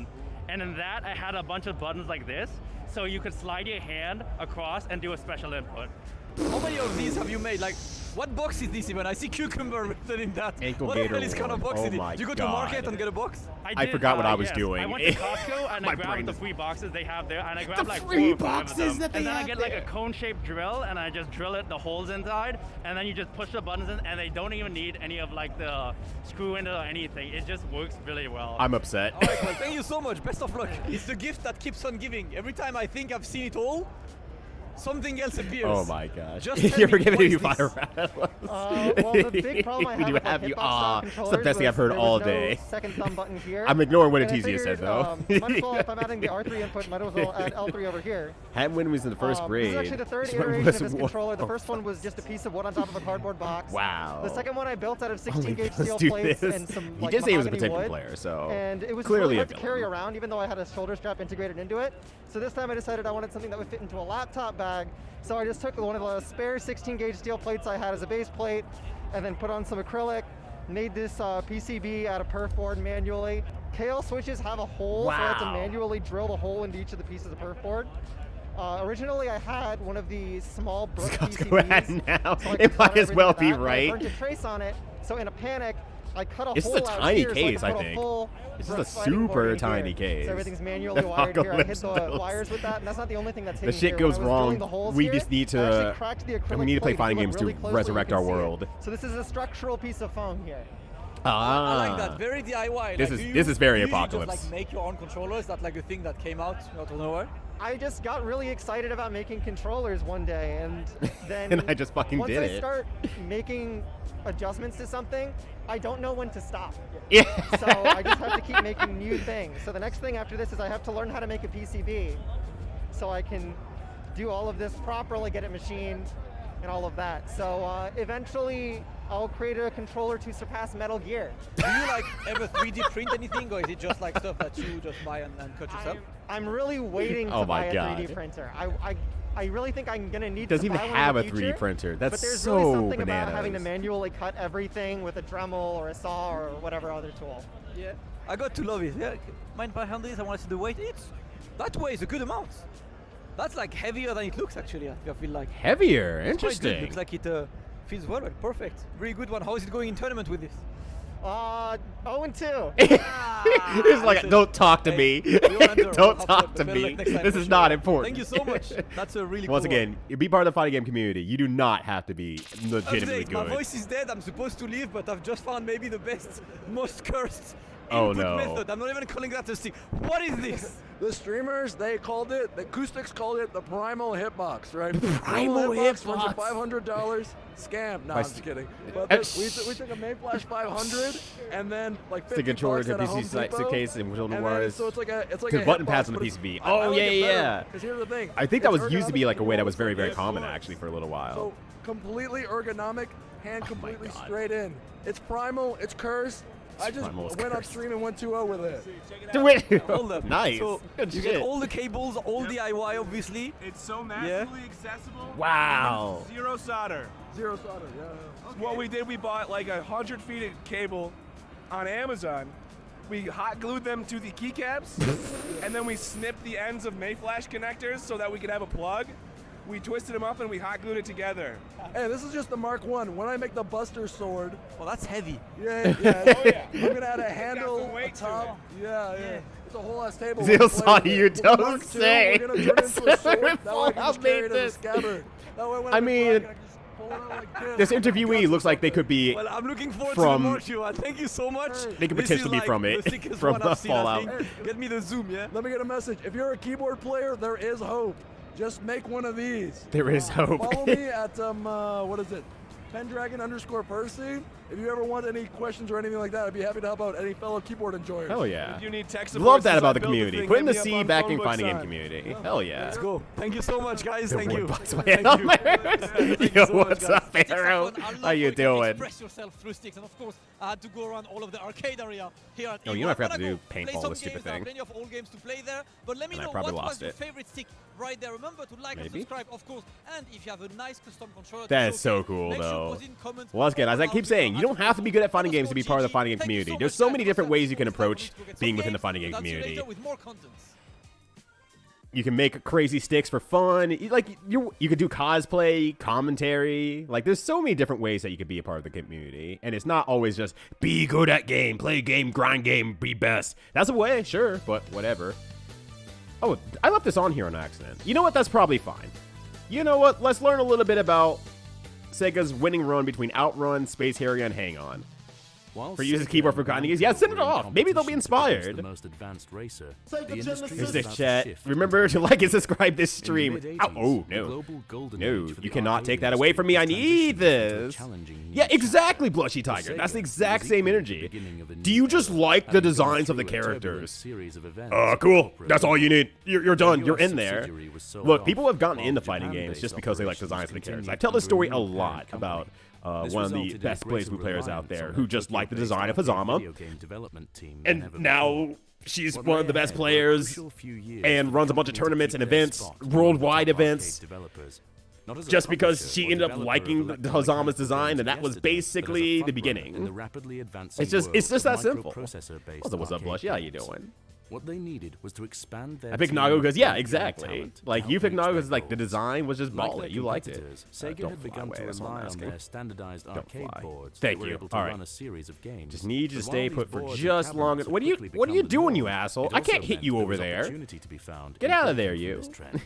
And in that, I had a bunch of buttons like this, so you could slide your hand across and do a special input. How many of these have you made? Like, what box is this even? I see cucumber written in that. Ankle what the gator hell is kind of one. box Oh is it? my Did you go to a market God. and get a box? I forgot what I was yes. doing. I went to Costco and My I brain grabbed the is- free boxes they have there, and I The grabbed like free 4 or 5 of boxes them. that they and then I have get like a there. cone-shaped drill, and I just drill it the holes inside, and then you just push the buttons in, and they don't even need any of like the screw in it or anything. It just works really well. I'm upset. Alright, well, thank you so much. Best of luck. It's the gift that keeps on giving. Every time I think I've seen it all, something else appears. Oh my gosh. Just tell You're me, forgiving what you is fire this? rattles. Well, the big problem I We have do with have like you. hitbox style It's controllers the best thing I've was heard there all was no day. second thumb button here. I'm ignoring what And I Atizia said figured, though. might as well, if I'm adding the R3 input, might as well add L3 over here. Hadn't when we was in the first grade. This is actually the third This one iteration was of this wa- controller. The oh, first one was just a piece of wood on top of a cardboard box. Wow. The second one I built out of Only 16 gauge let's steel do plates this. and some He like did say he was a mahogany Potemkin wood. player, so And it was clearly really a hard to carry villain. around, even though I had a shoulder strap integrated into it. So this time I decided I wanted something that would fit into a laptop bag. So I just took one of the spare 16 gauge steel plates I had as a base plate, and then put on some acrylic. Made this PCB out of perf board manually. KL switches have a hole, so I had to Wow. manually drill the hole into each of the pieces of perf board. Originally, I had one of these small Brook Let's go PCBs. ahead now. so I could It might cover as well everything be with that, and I right. burned a trace on it, so in a panic, I cut a This is hole a out tiny here case, so I I could put think. a full This is Brook a fighting board super in tiny here. case. So everything's manually wired here. I hid Apocalypse the builds. wires with that, and that's not the only thing that's The hidden shit here. goes When I was drilling wrong. the holes We here, just need I actually to. cracked the We acrylic need to play plate fighting so it games really to closely, you resurrect can our see it. world. So this is a structural piece of foam here. Ah. I like that. Very DIY. This Like, is- do this you is very usually Apocalypse. Just like make your own controller? Is that like a thing that came out of nowhere? I just got really excited about making controllers one day, and then And I just fucking once did I it. start making adjustments to something, I don't know when to stop. Yeah. So I just have to keep making new things. So the next thing after this is I have to learn how to make a PCB, so I can do all of this properly, get it machined, and all of that. So eventually, I'll create a controller to surpass Metal Gear. Do you like ever 3D print anything, or is it just like stuff that you just buy and cut yourself? I'm really waiting Oh to my buy a God. 3D printer. I really think I'm gonna need Doesn't to even buy one have in a the 3D future, printer. That's but there's so really something bananas. about having to manually cut everything with a Dremel or a saw or whatever other tool. Yeah. I got to love it. Yeah. Mind if I handle this? I want to see the weight. That weighs a good amount. That's like heavier than it looks actually. I feel like. Heavier. It's quite good. Interesting. Looks like it feels well. Perfect. Really good one. How is it going in tournament with this? 0-2. It's like, don't talk to me. Don't talk to me. This is not important. Thank you so much. That's a really Once cool again, you be part of the fighting game community. You do not have to be legitimately Update, my good. voice is dead. I'm supposed to leave, but I've just found maybe the best, most cursed Oh, input no. method. I'm not even calling that a stick. What is this? The streamers, they called it, the acoustics called it the primal hitbox, right? Primal hitbox runs hitbox. a $500 scam. No, My I'm just kidding. But we took a Mayflash 500 and then like Stick 50 controller bucks to at a PC Home Depot, suitcase and control the then- wires. So it's like a Because button hitbox, pads on the but it's- PCB. I Oh, like it yeah, better, yeah. Because here's the thing. I think that it's was used to be ergonomic like a way that was very, controls, very common so actually for a little while. So completely ergonomic, hand Oh my completely God. straight in. It's primal, it's cursed. I just primal, it's went on cursed. stream and went 2-0 with it. Hold up. Nice. So Good you shit. get all the cables, all DIY, obviously. It's so Yeah. massively accessible. Wow. Zero solder. Zero solder, yeah. What we did, we bought like 100 feet of cable on Amazon. We hot glued them to the keycaps, and then we snipped the ends of Mayflash connectors so that we could have a plug. We twisted them up and we hot glued it together. Hey, this is just the Mark 1. When I make the Buster Sword, Well, that's heavy. yeah, Oh yeah. I'm gonna add a some handle, a weight to top. Yeah. It's a whole ass table. Zeal's on you, don't Mark say. II, we're gonna turn it into a sword. That way I can I've just carry made it as a this. scabbard. That way when I I'm mean, flying, I can just pull it out like this interviewee looks like they could be Well, I'm looking forward from- to the more show. Thank you so much. They could This potentially is be from like it, the sickest from one I've seen, I Fallout. think. Get me the zoom, yeah? Let me get a message. If you're a keyboard player, there is hope. Just make one of these. There is hope. Follow me at what is it? Pendragon_Percy. If you ever want any questions or anything like that, I'd be happy to help out any fellow keyboard enjoyers. Hell yeah. If you need tech Love that support, about the since I built community. thing, Putting the hit me C up back on in Phonebook fighting game side. community. Hell yeah. Let's go. Thank you so much, guys. The Thank you. wood box Thank by you. Elmer. Yo, so much, what's guys. up, Arrow? How you doing? Express yourself through sticks, and of course, I had to go around all of the arcade area here at Oh, you EVO. know I forgot I'm to gonna do go play paintball, some this stupid games. There are thing. plenty of old games to play there, but let me And I know probably what was lost your it. favorite stick right there. Remember to like and Maybe. subscribe, of course, and if you have a nice custom controller, That is so cool, make sure though. to put in comments Well, that's good. As I all keep around saying, because you don't have to be good at fighting games to be part of the fighting game Thank you community. so There's much, so guys. many different ways you can It's time for approach me to get some being within the games, fighting game but I'll see you community. later with more contents. You can make crazy sticks for fun. You could do cosplay, commentary. Like, there's so many different ways that you could be a part of the community. And it's not always just be good at game, play game, grind game, be best. That's a way, sure, but whatever. Oh, I left this on here on accident. You know what? That's probably fine. You know what? Let's learn a little bit about Sega's winning run between Outrun, Space Harrier, and Hang On. For users keyboard for grinding games. Yeah, send it off. Maybe they'll be inspired. The most advanced racer. Here's the chat. Remember to like and subscribe this stream. Oh, no. No, you cannot take that away from me. I need this. Yeah, exactly, Blushy Tiger. That's the exact same energy. Do you just like the designs of the characters? Cool. That's all you need. You're done. You're in there. Look, people have gotten into fighting games just because they like designs of the characters. I tell this story a lot about one of the best BlazBlue players out there who just liked the design of Hazama. And now she's one of the best players and runs a bunch of tournaments and events, worldwide events. Just because she ended up liking the Hazama's design, and that was basically the beginning. It's just that simple. What's up, Blush? Yeah, how you doing? What they needed was to expand their I picked Nago because, yeah, exactly. Like, you picked Nago because, like, the design was just baller. You liked it. Sega had begun to rely on their standardized arcade boards Thank that were you. able to All run right. a series of games. Just need you to But stay while put these for boards and just long. cabinets What are would quickly you become the doing, norm, you asshole? it I can't also hit meant you there over was there. opportunity to be found Get in out of there, breaking you. through this trend.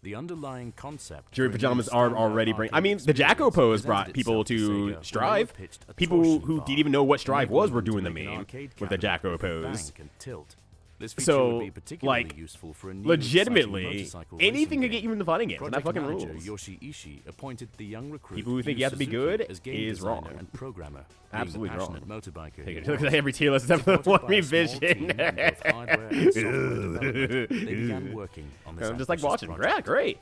The underlying concept. Jury for a new pajamas are standard already bring. I arcade mean, the Jacko experience pose presented brought people itself to to Sega when Strive. they pitched a People torsion who bar, didn't even know what Strive was were enabling doing the them to make an meme arcade with the cabinet Jacko that could pose. bank and tilt. This feature So, would be particularly like, useful for a new legitimately, exciting motorcycle anything racing could get game. you in the fighting games, and that Project fucking manager rules. Yoshi Ishii appointed the young recruit People who think Yu you have to be Suzuki good as game is designer wrong. and programmer. Absolutely Being the wrong. passionate motorbiker Take he it. Look was. at every tier list except for the Supported one by a small revision. team of hardware and software development, they began working on this I'm just like ambitious watching. project. Yeah, great.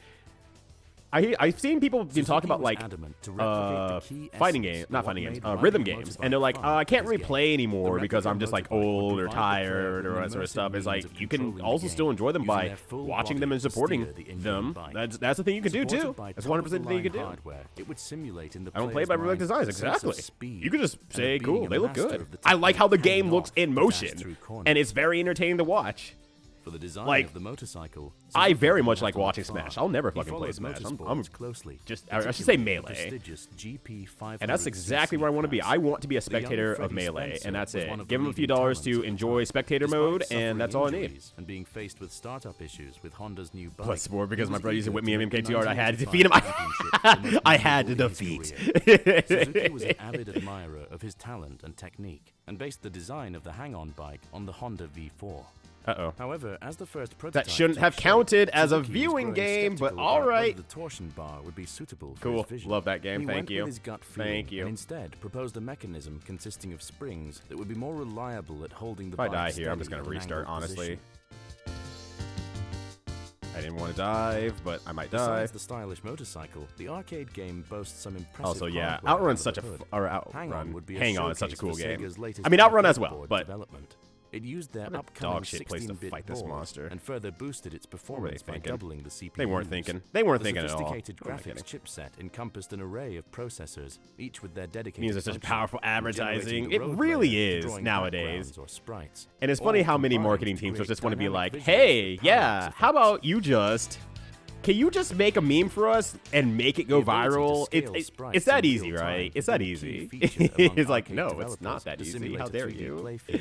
I've seen people been talking about like fighting games, not fighting games, rhythm games, and they're like, I can't really play anymore because I'm just like old or tired or that sort of stuff. It's like you can also still enjoy them by watching them and supporting them. That's the thing you can do too. That's 100% the thing you can do. It would simulate in the I don't play by player's like mind designs a sense of exactly. speed You could just and of say, being cool, a they look master good. of the I like how the game technique looks in of dash motion, through corners. and it's very entertaining to watch. For the design Like, of the motorcycle, I very Suzuki much had like to look watching far. Smash. I'll never He fucking play followed Smash. I'm motorsports closely, just, I should say particularly the Melee. prestigious GP500 And that's exactly where I want to be. I want to be a The young spectator of Freddie Melee, Spencer and that's was one it. of Give the him a few leading dollars to talents. enjoy spectator Despite mode, suffering and that's all I need. injuries and being faced with startup issues with Honda's new bike. Plus sport because he my was brother used to eager whip me in make the MKTR. I had to 1985 defeat him. championship the most I had to memorable in his defeat. career. Suzuki was an avid admirer of his talent and technique, and based the design of the hang-on bike on the Honda V4. Uh-oh. However, as the first prototype That shouldn't have took counted shape, as a Suzuki was viewing growing game, but skeptical about alright. whether the torsion bar would be suitable for Cool. his vision. Love that game. He Thank went you. with his gut feeling Thank you. and instead proposed a mechanism consisting of springs that would be more reliable at holding the If I bike die here, I'm just steady gonna in an restart, angled honestly. position. I didn't want to dive, but I might die. Besides the stylish motorcycle, the arcade game boasts some impressive Also, yeah, hardware Outrun's under such a the hood. or Outrun. Hang-On would be a Hang On is such a showcase cool for game. Sega's latest I mean, Outrun as arcade well, board but development. It used their what a upcoming dog shit place to 16-bit fight this board monster. and further boosted its performance by thinking? doubling the CPU. They weren't thinking. They weren't The thinking at all. sophisticated Who am I graphics kidding? chipset encompassed an array of processors, each with their dedicated Means it's such function, powerful from advertising. generating It the road really layer to is drawing nowadays. backgrounds or sprites, And it's all funny how many combined marketing to teams create just want to be dynamic like, visuals hey, with yeah, parallax how about you just... Can you just make a meme for us and make it go The ability to viral? scale sprites It's that in easy, real time right? It's has that been a easy. key feature among It's like, arcade no, it's developers not that to easy. simulate How a dare 3D you? playfield.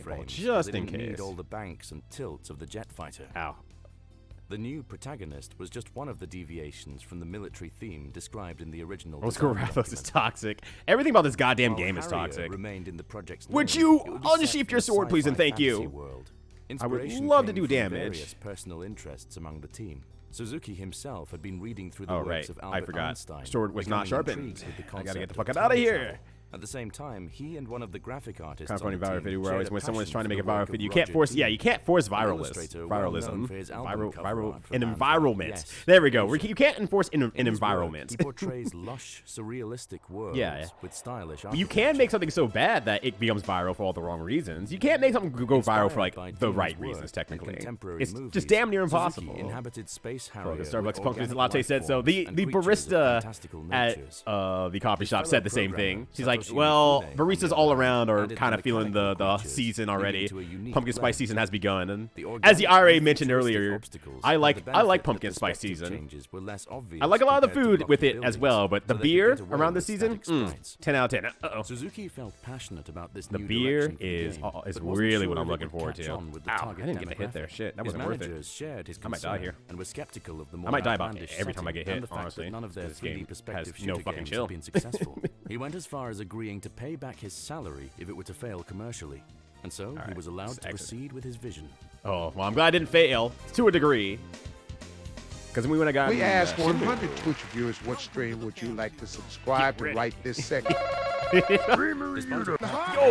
paintball, frames, just they in didn't need case. all the banks and tilts of the jet fighter. Ow. The new protagonist was just one of the deviations from the military theme described in the original. Old School Rathos is toxic. Everything about this goddamn game is toxic. Remained in the project's Would name, you it would be unsheath set your in sword, a please, and sci-fi thank you? fantasy world. I would Inspiration love to came do from damage. Various personal interests among the team. Suzuki himself had been reading through the Oh, works right. of I Albert forgot. Einstein, Sword was not becoming sharpened. intrigued with the I gotta get concept the fuck of out of time here. travel. At the same time, he and one of the graphic artists Kind of funny on the viral team video where shared always a when someone's passion trying to for make a the viral work video, you of can't Roger force. Dean, Yeah, you can't force an illustrator well known for his album cover art for bands like environment. Yes, There we go. Asia. You can't enforce an In his work, environment. He portrays lush, surrealistic worlds with stylish You can make something so bad that it becomes viral for all the wrong reasons. You can't make something go viral for like the right reasons. Technically, it's just damn near impossible. Inhabited Space Harrier Starbucks Pumpkin Latte said so. The barista at the coffee shop said the same thing. She's like, well, baristas all around are kind of feeling the season already. Pumpkin spice season has begun, and as the RA mentioned earlier, I like pumpkin spice season. I like a lot of the food with it as well, but the beer around the season, 10 out of 10. Uh-oh. Suzuki felt passionate about this The new beer direction for the is game, but wasn't really sure what I'm if it looking would forward catch to. on with the Ow, I target didn't get a hit demographic. there. Shit, that His wasn't worth it. managers shared his I might die concern here. and were skeptical of the more I might die about outlandish every time I setting get hit, and the fact honestly, that none of their because this game 3D perspective has no shooter fucking games chill. have been successful. He went as far as agreeing to pay back his salary if it were to fail commercially, and so he was allowed to proceed with his vision. Oh, well, I'm glad I didn't fail to a degree. Because when I got we asked 100 Twitch viewers what stream would you like to subscribe to right this second. Yo,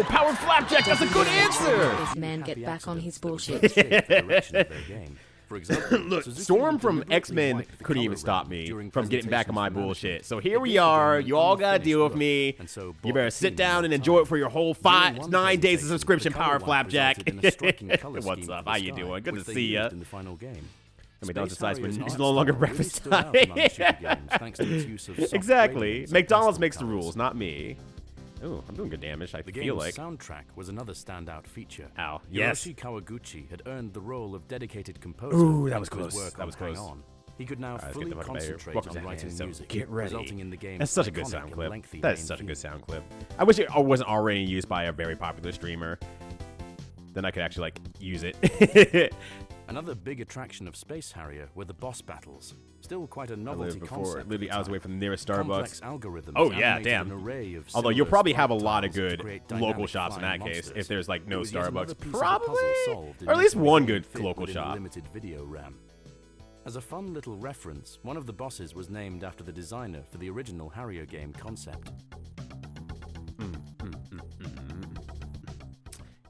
Powered Flapjack, that's a good answer. This man get back on his bullshit. Look, Storm from X-Men couldn't even stop me from getting back on my bullshit. So here we are. You all gotta deal with me. You better sit down and enjoy it for your whole 9 days of subscription, Power Flapjack. What's up? How you doing? Good to see ya. McDonald's decides it's no longer breakfast time. Exactly. McDonald's makes the rules, not me. Ooh, I'm doing good damage, I feel like. The game's soundtrack was another standout feature. Ow, yes. Hiroshi Kawaguchi had earned the role of dedicated composer. Ooh, that was thanks to his close. work That was on Hang close. On. He could now Alright, fully let's get the fuck out of here. concentrate Welcome on to writing Hang On. music, Get ready. resulting in the game's That's such a good iconic sound and clip. lengthy That is main such a theme. good sound clip. I wish it wasn't already used by a very popular streamer. Then I could actually, like, use it. Another big attraction of Space Harrier were the boss battles. Still quite a novelty before, concept. literally hours away from the nearest Complex Starbucks. algorithms Oh yeah, animated damn. an array of Although you'll similar probably have a sprite lot of tiles to good create local dynamic shops in that flying case. monsters. If there's like no It was yet another Starbucks, piece of the probably, puzzle solved in or at least making the one game good fit local within the shop. limited video RAM. As a fun little reference, one of the bosses was named after the designer for the original Harrier game concept.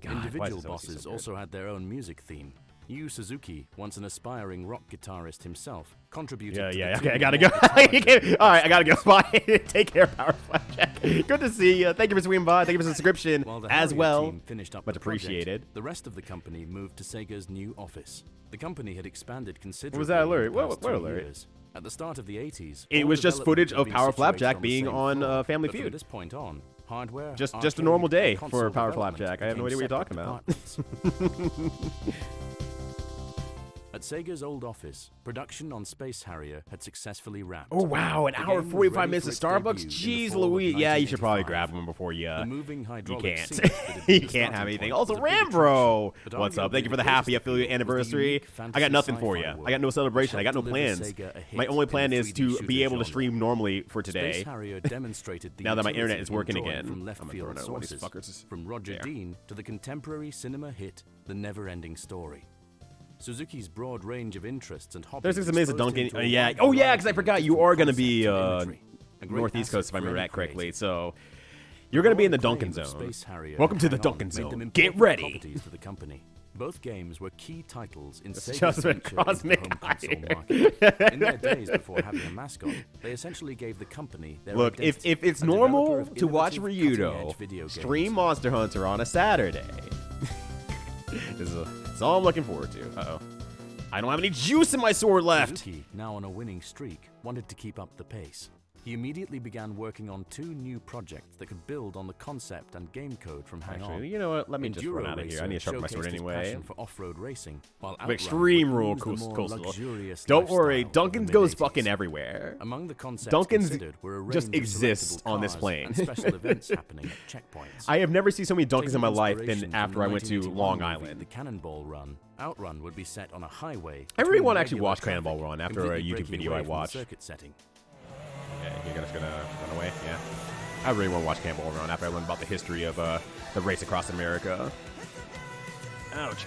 Individual bosses also had their own music theme. Yu Suzuki, once an aspiring rock guitarist himself, contributed to the Okay, I gotta tune go. All right, I gotta go. Bye. Take care, Power Flapjack. Good to see you. Thank you for swinging by. Thank you for the subscription While the as Harrier well. team finished up Much the project, appreciated. the rest of the company moved to Sega's new office. The company had expanded considerably. What was that alert? in the past What 2 alert? years. At the start of the 80s, It all was just development footage had of been Power situated Flapjack on the being same on floor, Family but from Feud. this point on, hardware, Just a arcade, normal day and for console Power development Flapjack. I have no idea became what you're talking separate about. departments. At Sega's old office, production on Space Harrier had successfully wrapped. Oh wow, an The hour game was 45 ready minutes for of its Starbucks. debut in the Jeez fall of Louise. Yeah, you should probably 1985. grab one before you. The moving You hydraulic can't. seat that had been You the can't have starting anything. point Also, was a big Rambro. attraction, but What's up? arguably Thank you for the the happy greatest affiliate appeal was the anniversary. unique I got fantasy nothing for sci-fi you. world, I got no celebration. I got no which helped deliver plans. Sega a hit My only in plan the is 3D to shooter be able to genre. stream normally for today. Space Harrier demonstrated the Now that my utility internet is working enjoyed again. from left I'm gonna field throw one of these sources, fuckers. from Roger There. Dean to the contemporary cinema hit The Never-Ending Story. Suzuki's broad range of interests and hobbies. 36 minutes of exposed him Duncan. to a Yeah. wide Oh yeah, variety because I of forgot you different are gonna be concepts and imagery. A great Northeast Coast if I asset for remember any that correctly. creator. So you're gonna be in the Duncan Acclaim of zone. Space Harrier Welcome to and the Hang Duncan On made them zone. important Get ready. properties for the company. Both games were key titles in This Sega's just went venture into the cosmic home console higher. market. In their days before having a mascot, they essentially gave the company their Look, if identity, it's a developer normal of to watch innovative, Ryudo cutting-edge video stream games. Monster Hunter on a Saturday, that's all I'm looking forward to. Uh-oh. I don't have any juice in my sword left. Suzuki, now on a winning streak, wanted to keep up the pace. He immediately began working on 2 new projects that could build on the concept and game code from Hang On. Actually, you know what? Let me just Enduro run out of here. I need to sharpen my Racer sword showcased his anyway. passion for off-road racing, while Outrun Extreme would rule use the more coastal. luxurious Don't worry, lifestyle of the Dunkins goes mid-80s. fucking everywhere. Among the concepts Dunkins considered were a range just of exists selectable on this cars plane. and special events happening at checkpoints. I have never seen so many Dunkins in my Taking life inspiration than from after the I went to 1981 Long movie, Island. The Cannonball Run. Outrun would be set on a highway. I really between want to actually regular watch traffic, Cannonball Run after a completely YouTube breaking video away I from the watched. circuit setting. Yeah, you're just gonna run away? Yeah. I really want to watch Cannonball Run after I learned about the history of the race across America. Ouch.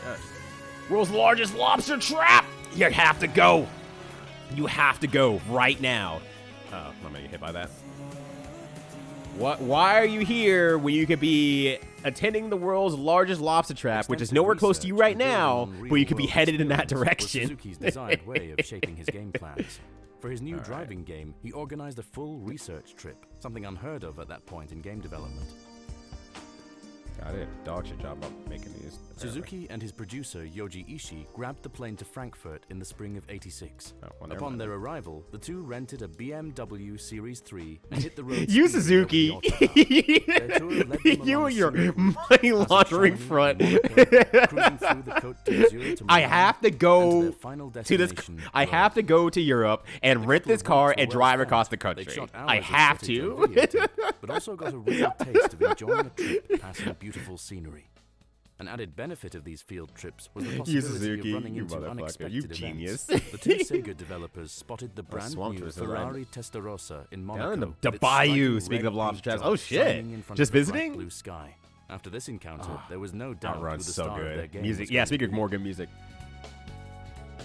World's largest lobster trap! You have to go! You have to go right now. Oh, I'm gonna get hit by that. Why are you here when you could be attending the world's largest lobster trap, which is nowhere close to you right now, but you could be headed in that direction? Suzuki's desired way of shaping his game plans. For his new driving game, he organized a full research trip, something unheard of at that point in game development. Got it. Dog shit job up making these. Suzuki and his producer Yoji Ishii grabbed the plane to Frankfurt in the spring of '86. Upon their arrival, the two rented a BMW Series 3 and hit the road. You, Suzuki! You and your money laundering front. I have to go to this. I have to go to Europe and rent this car and drive across the country. I have to. But also got a real taste of enjoying a trip passing beautiful scenery. An added benefit of these field trips was the possibility of running into unexpected events. The two Sega developers spotted the brand new Ferrari Testarossa in Monaco. The bayou, speaking of lobster traps. Oh shit! Just visiting? Blue sky. After this encounter, there was no doubt who the so star of their good. game Music, was yeah. going to Speaking of be. more good music.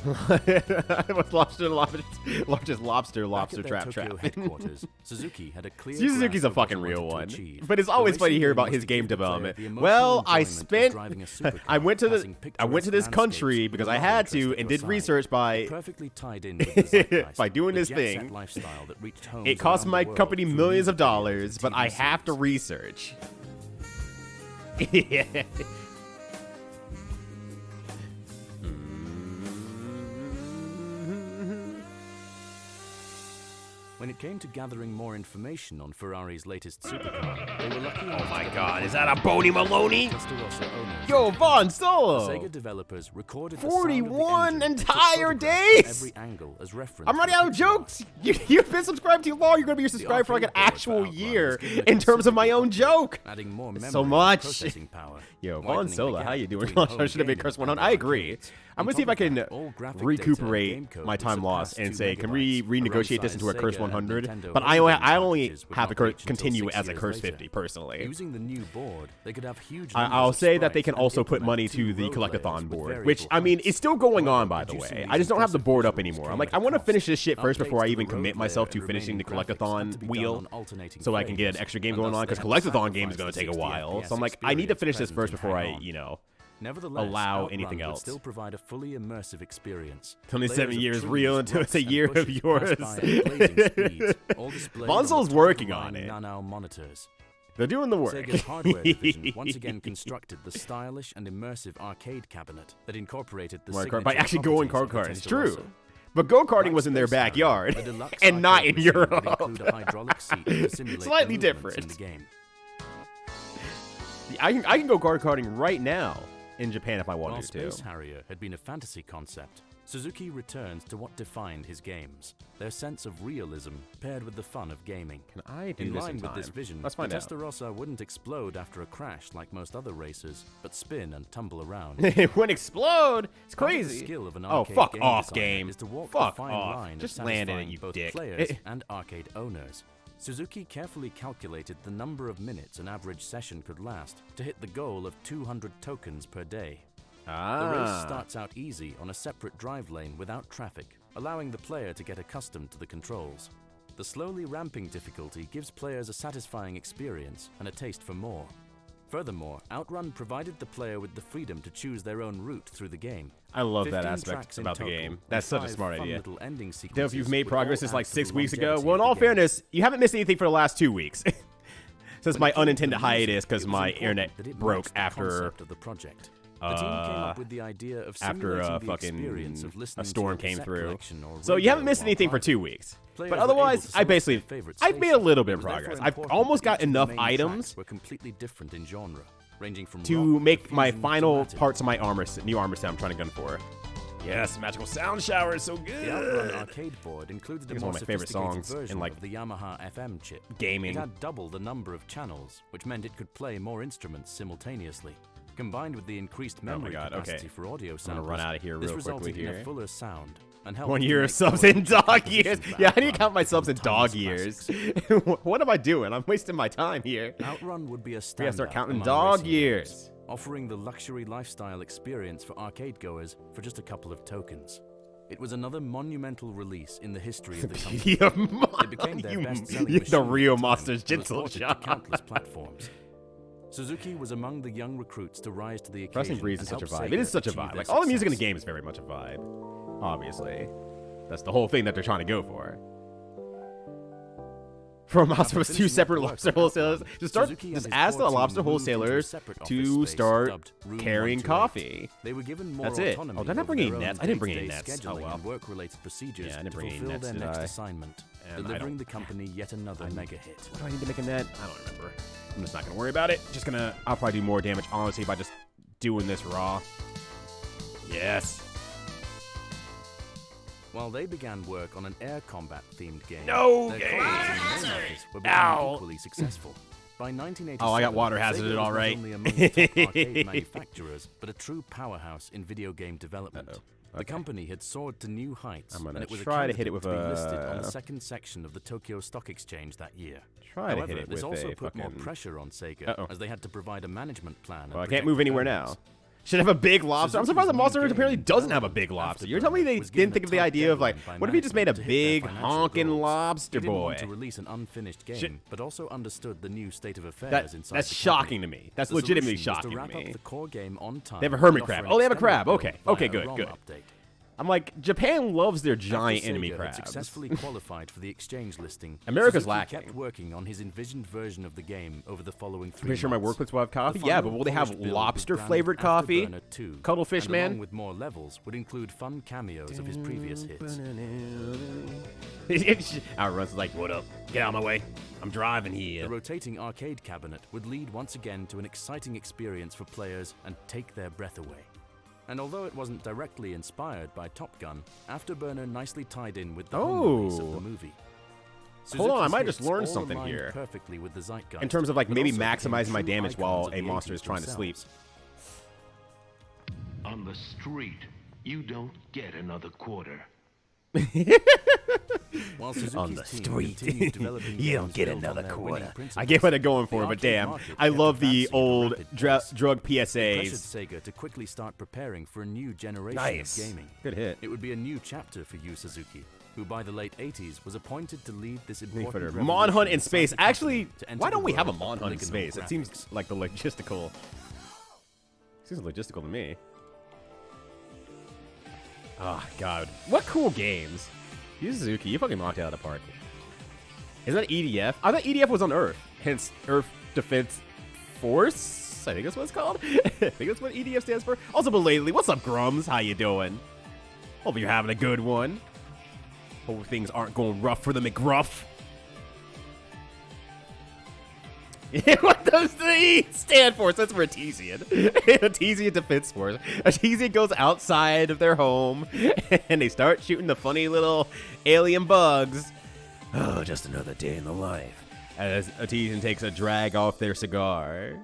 What's largest lobster trap trap? Headquarters, Suzuki had a clear Suzuki's a fucking real one, but it's always funny to hear about his game development. Well, I went to this country because I had to and did research by by doing this thing. It cost my company millions of dollars, but I have to research. Yeah. When it came to gathering more information on Ferrari's latest supercar, they were lucky. Oh my God, is that a Boney Maloney? Testarossa owners. Yo, Von Solo! The Sega developers recorded 41 entire days? every angle as reference. I'm running out of jokes. You've been subscribed too long. You're gonna be subscribed for like an actual year in terms of my own joke. Adding more memory So much. processing power. Yo, Von Solo, how you doing? I should have been Cursed 100. I agree. I'm gonna see if I can recuperate my time lost and say, can we renegotiate this into a Curse 100? But I only have to continue as a Curse 50 personally. Using the new board, they could have huge. I'll say that they can also put money to the collectathon board, which I mean is still going on, by the way. I just don't have the board up anymore. I'm like, I want to finish this shit first before I even commit myself to finishing the collectathon wheel, so I can get an extra game going on. Because collectathon game is gonna take a while, so I'm like, I need to finish this first before I, Nevertheless, allow Outrun anything would else. still provide a fully immersive experience. 27 years real until it's a year of yours. Bonzo's working on it. Monitors. They're doing the work. Sega's hardware division once again constructed the stylish and immersive arcade cabinet that incorporated the Mario Kart by actually going properties kart of the karting. It's true. Testarossa. But go-karting was in their backyard and not in Europe. Slightly different. In the game. I can go go-karting right now in Japan if I wanted While to. Space Harrier had been a fantasy concept, Suzuki returned to what defined his games, their sense of realism paired with the fun of gaming. Can I do in this line in with time? this vision, Let's find the out. Testarossa wouldn't explode after a crash like most other racers, but spin and tumble around. It wouldn't explode. It's Part of the crazy. skill of an Oh, arcade fuck game off, designer game. is to walk Fuck the fine off. line Just of land in it, satisfying you both dick. players and arcade owners. Suzuki carefully calculated the number of minutes an average session could last to hit the goal of 200 tokens per day. The race starts out easy on a separate drive lane without traffic, allowing the player to get accustomed to the controls. The slowly ramping difficulty gives players a satisfying experience and a taste for more. Furthermore, Outrun provided the player with the freedom to choose their own route through the game. I love that 15 aspect tracks in about the total, game. and That's such a 5 smart fun idea. little ending If you've sequences made would progress all since add like to 6 the weeks ago, longevity well, in of all the game. fairness, you haven't missed anything for the last 2 weeks. Since When my it came to unintended the hiatus music, because it was my important internet that it broke matched the after concept of the project. The team came up with the idea of simulating the experience of listening a storm to came cassette through. collection or So you radio haven't missed while anything for driving. 2 weeks. Players But were able otherwise, to I select basically, their favorite I've made a station. little bit of It was therefore progress. I've important almost that got each of the enough main items tracks were completely different in genre, ranging from to rock make my fusion to final Latin. parts of my new armor set I'm trying to gun for. Yes, magical sound shower is so good. The Outrun arcade board included a It's more one of my favorite sophisticated songs in, version like, of the Yamaha FM chip. gaming. It had double the number of channels, which meant it could play more instruments simultaneously. Combined with the increased memory capacity for audio I'm samples, gonna run out of here this real resulted quickly in here. a fuller sound and helped 1 to year make of subs more in dog compositions years. of Yeah, I need to background count my subs in from dog timeless years. classics. What am I doing? I'm wasting my time here. Outrun would be a We gotta start standout counting among dog racing years. games, offering the luxury lifestyle experience for arcade goers for just a couple of tokens. It was another monumental release in the history of the company. It became their best-selling the machine real at the time Monsters and was Gentle ported to Shot. countless platforms. Suzuki was among the young recruits to rise to the occasion. Wrestling Breeze is and such a help vibe. Sega It is such a achieve vibe. their Like all the music in the success. game is very much a vibe. Obviously, that's the whole thing that they're trying to go for. From Osprey's two separate lobster wholesalers just ask the lobster wholesalers to start carrying coffee. They were given more That's it. autonomy Oh, did I not over bring any their own nets? I didn't bring any day-to-day nets. Oh scheduling well. and work-related procedures Yeah, I didn't to bring any fulfill nets, their did next I? assignment, And I delivering don't- the company yet another mega hit. What do I need to make a net? I don't remember. I'm just not gonna worry about it. I'll probably do more damage honestly by just doing this raw. Yes. While they began work on an air combat-themed game, No their game! colleagues in the main office were Ow! becoming equally successful. By 1987, Oh, I got water hazarded Sega was alright. not only among the top arcade manufacturers, but a true powerhouse in video game development. The company had soared to new heights, I'm gonna and it was try a to hit it with to be listed on a- the second section of the Tokyo Stock Exchange that year. Try to hit However, it this with also a put more fucking- pressure on Sega, Uh-oh. as they had to provide a management plan. Well, I and can't move project anywhere plans. now. Should have a big lobster. I'm surprised the Suzuki's Monster new Ranch apparently game, doesn't have a big lobster. You're telling me they was given didn't think of the a tight idea of like, deadline by what if he just made a management to hit their big financial honking goals. lobster He didn't boy? want to release an unfinished game, Should- but also understood the new state of affairs inside That's the shocking company. to me. That's The legitimately solution was shocking to to wrap me. up the core game on time. They have a hermit and offer crab. an Oh, they have a extended crab. build Okay. via Okay, a good, ROM good. update. I'm like, Japan loves their After giant enemy Sega had crabs. successfully qualified for the exchange listing, America's Suzuki lacking. kept working on his envisioned version of the game over the following 3 Pretty sure my months. workplace will have coffee. The Yeah, final but will they have polished build was lobster-flavored branded coffee? Afterburner 2, Cuttlefish and Man? along with more levels, would include fun cameos of his previous hits. Outrun's like, what up? Get out of my way. I'm driving The here. rotating arcade cabinet would lead once again to an exciting experience for players and take their breath away. And although it wasn't directly inspired by Top Gun, Afterburner nicely tied in with the home release of the movie. Hold on, I Suzuki's might just hits learn all something aligned here. perfectly with the zeitgeist, In terms of like but maybe also became maximizing my true damage icons while of a the monster is 80s trying to sleep. themselves. On the street, you don't get another quarter. While Suzuki's On the team street, continued developing you don't games get built on another their quarter. winning I principles, get what they're going for, the but arcade damn, market I kept love the advancing at a old rapid pace. drug It pressured PSAs. Sega to quickly start preparing for a new generation Nice. of gaming. Good hit. It would be a new chapter for Yu Suzuki, who by the late 80s was appointed to lead this Footer. important MonHun revolution in space. inside the Actually, company to enter why don't the we have a world of MonHun in polygonal space? It graphics. seems like the logistical. Seems logistical to me. Oh God, what cool games! Yu Suzuki, you fucking knocked it out of the park. Is that EDF? I thought EDF was on Earth, hence Earth Defense Force. I think that's what it's called. I think that's what EDF stands for. Also, belatedly, what's up, Grums? How you doing? Hope you're having a good one. Hope things aren't going rough for the McGruff. What does the E stand for? So that's for Artesian. Artesian Defense Force. Artesian goes outside of their home and they start shooting the funny little alien bugs. Oh, just another day in the life. As Artesian takes a drag off their cigar.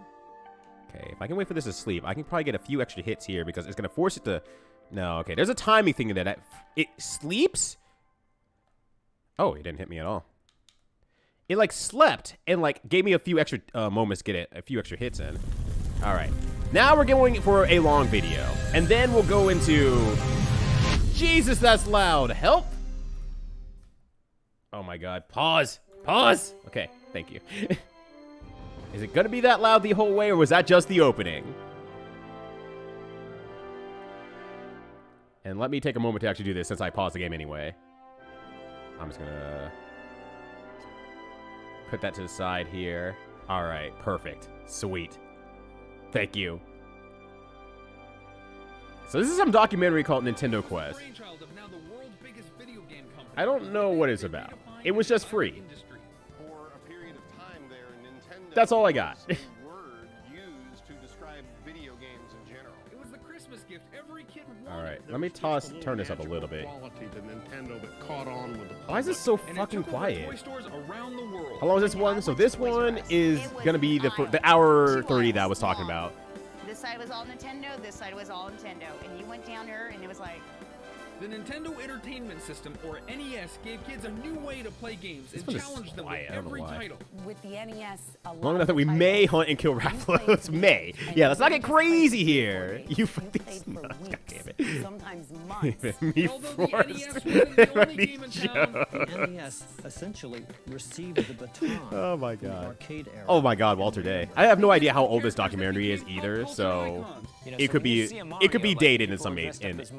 Okay, if I can wait for this to sleep, I can probably get a few extra hits here because it's going to force it to... No, okay, there's a timing thing in there that... It sleeps? Oh, it didn't hit me at all. It like slept and like gave me a few extra moments to get it, a few extra hits in. All right, now we're going for a long video, and then we'll go into. Jesus, that's loud. Help! Oh my God! Pause. Pause. Okay, thank you. Is it gonna be that loud the whole way, or was that just the opening? And let me take a moment to actually do this since I paused the game anyway. I'm just gonna. Put that to the side here. All right, perfect. Sweet. Thank you. So this is some documentary called Nintendo Quest. I don't know what it's about. It was just free. That's all I got. All right, let me turn this up a little bit. Why is this so fucking quiet? How long is this one? So this one is gonna be the hour 30 that I was talking about. This side was all Nintendo, this side was all Nintendo. And you went down here and it was like, The Nintendo Entertainment System, or NES, gave kids a new way to play games and challenged them with every title. With the NES, Long enough that we may hunt and kill Rathalos. May. Yeah, let's not get crazy here. You these nuts. God damn it. Sometimes months. Me Although forced. the NES wasn't the only game in town, The NES essentially received the baton. Oh my from the god. arcade era. Oh my god, Walter Day. I have no idea how old this documentary is either, so it could be dated in some instances.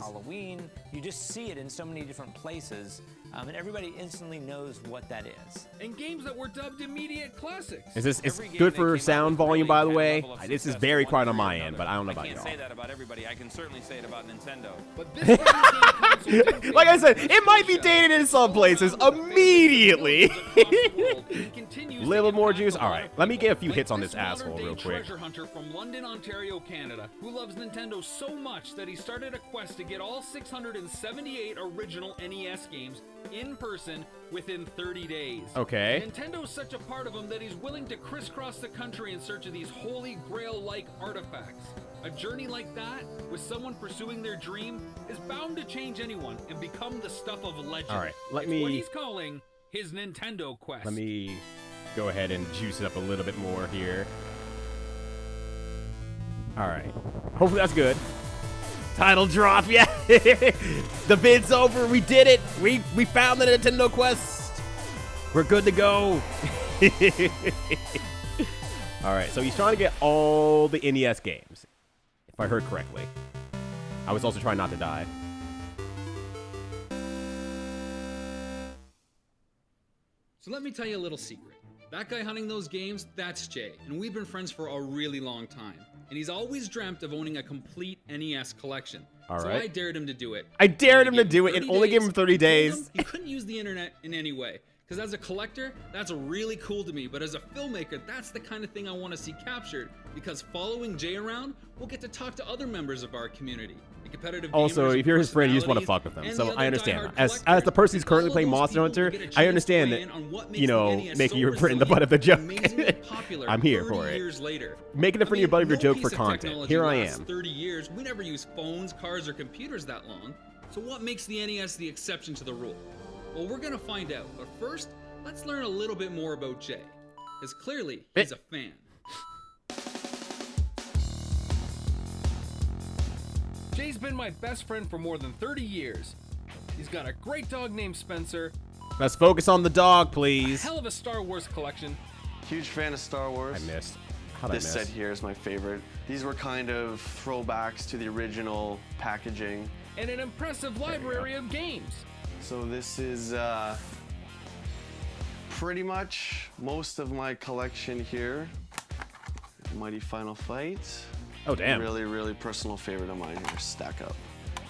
Halloween, you just see it in so many different places, and everybody instantly knows what that is. and games that were dubbed immediate classics. Is this it's good for sound volume, by the way? This is very quiet on my end, but I don't know about I can't y'all. say that about everybody. I can certainly say it about Nintendo. But this Like I said, it might be dated in some places immediately. Little more juice. All right, let me get a few hits on this asshole real quick. Treasure hunter from London, Ontario, Canada, who loves Nintendo so much that he started a quest to get all 678 original NES games in person within 30 days. Okay. Nintendo's such a part of him that he's willing to crisscross the country in search of these holy grail-like artifacts. A journey like that, with someone pursuing their dream, is bound to change anyone and become the stuff of legend. All right, It's what he's calling his Nintendo Quest. Let me go ahead and juice it up a little bit more here. All right. Hopefully that's good. Title drop, yeah. The vid's over. We did it. We found the Nintendo Quest. We're good to go. All right, so he's trying to get all the NES games, if I heard correctly. I was also trying not to die. So let me tell you a little secret. That guy hunting those games, that's Jay, and we've been friends for a really long time. And he's always dreamt of owning a complete NES collection. All so right. I dared him to do it. I dared him to do it and only gave him 30 days. He couldn't use the internet in any way. Because as a collector, that's really cool to me. But as a filmmaker, that's the kind of thing I want to see captured. Because following Jay around, we'll get to talk to other members of our community. The competitive Also, gamers if you're his friend, you just want to personalities, fuck with him. and So the other I understand. diehard As the person who's currently playing Monster Hunter, I understand that, you know, making your friend the butt of the joke. I'm here for it. Years later. Making a friend your butt of your No joke piece for of content. technology Here I lasts am. 30 years. We never used phones, cars, or computers that long. So what makes the NES the exception to the rule? Well, we're gonna find out. But first, let's learn a little bit more about Jay. Because clearly, he's a fan. Jay's been my best friend for more than 30 years. He's got a great dog named Spencer, Let's focus on the dog, a please. hell of a Star Wars collection, Huge fan of Star Wars. I missed. How'd I This miss? set here is my favorite. These were kind of throwbacks to the original packaging. and an impressive library of games. So this is pretty much most of my collection here. Mighty Final Fight. Oh, damn. Really, really personal favorite of mine here. Stack Up.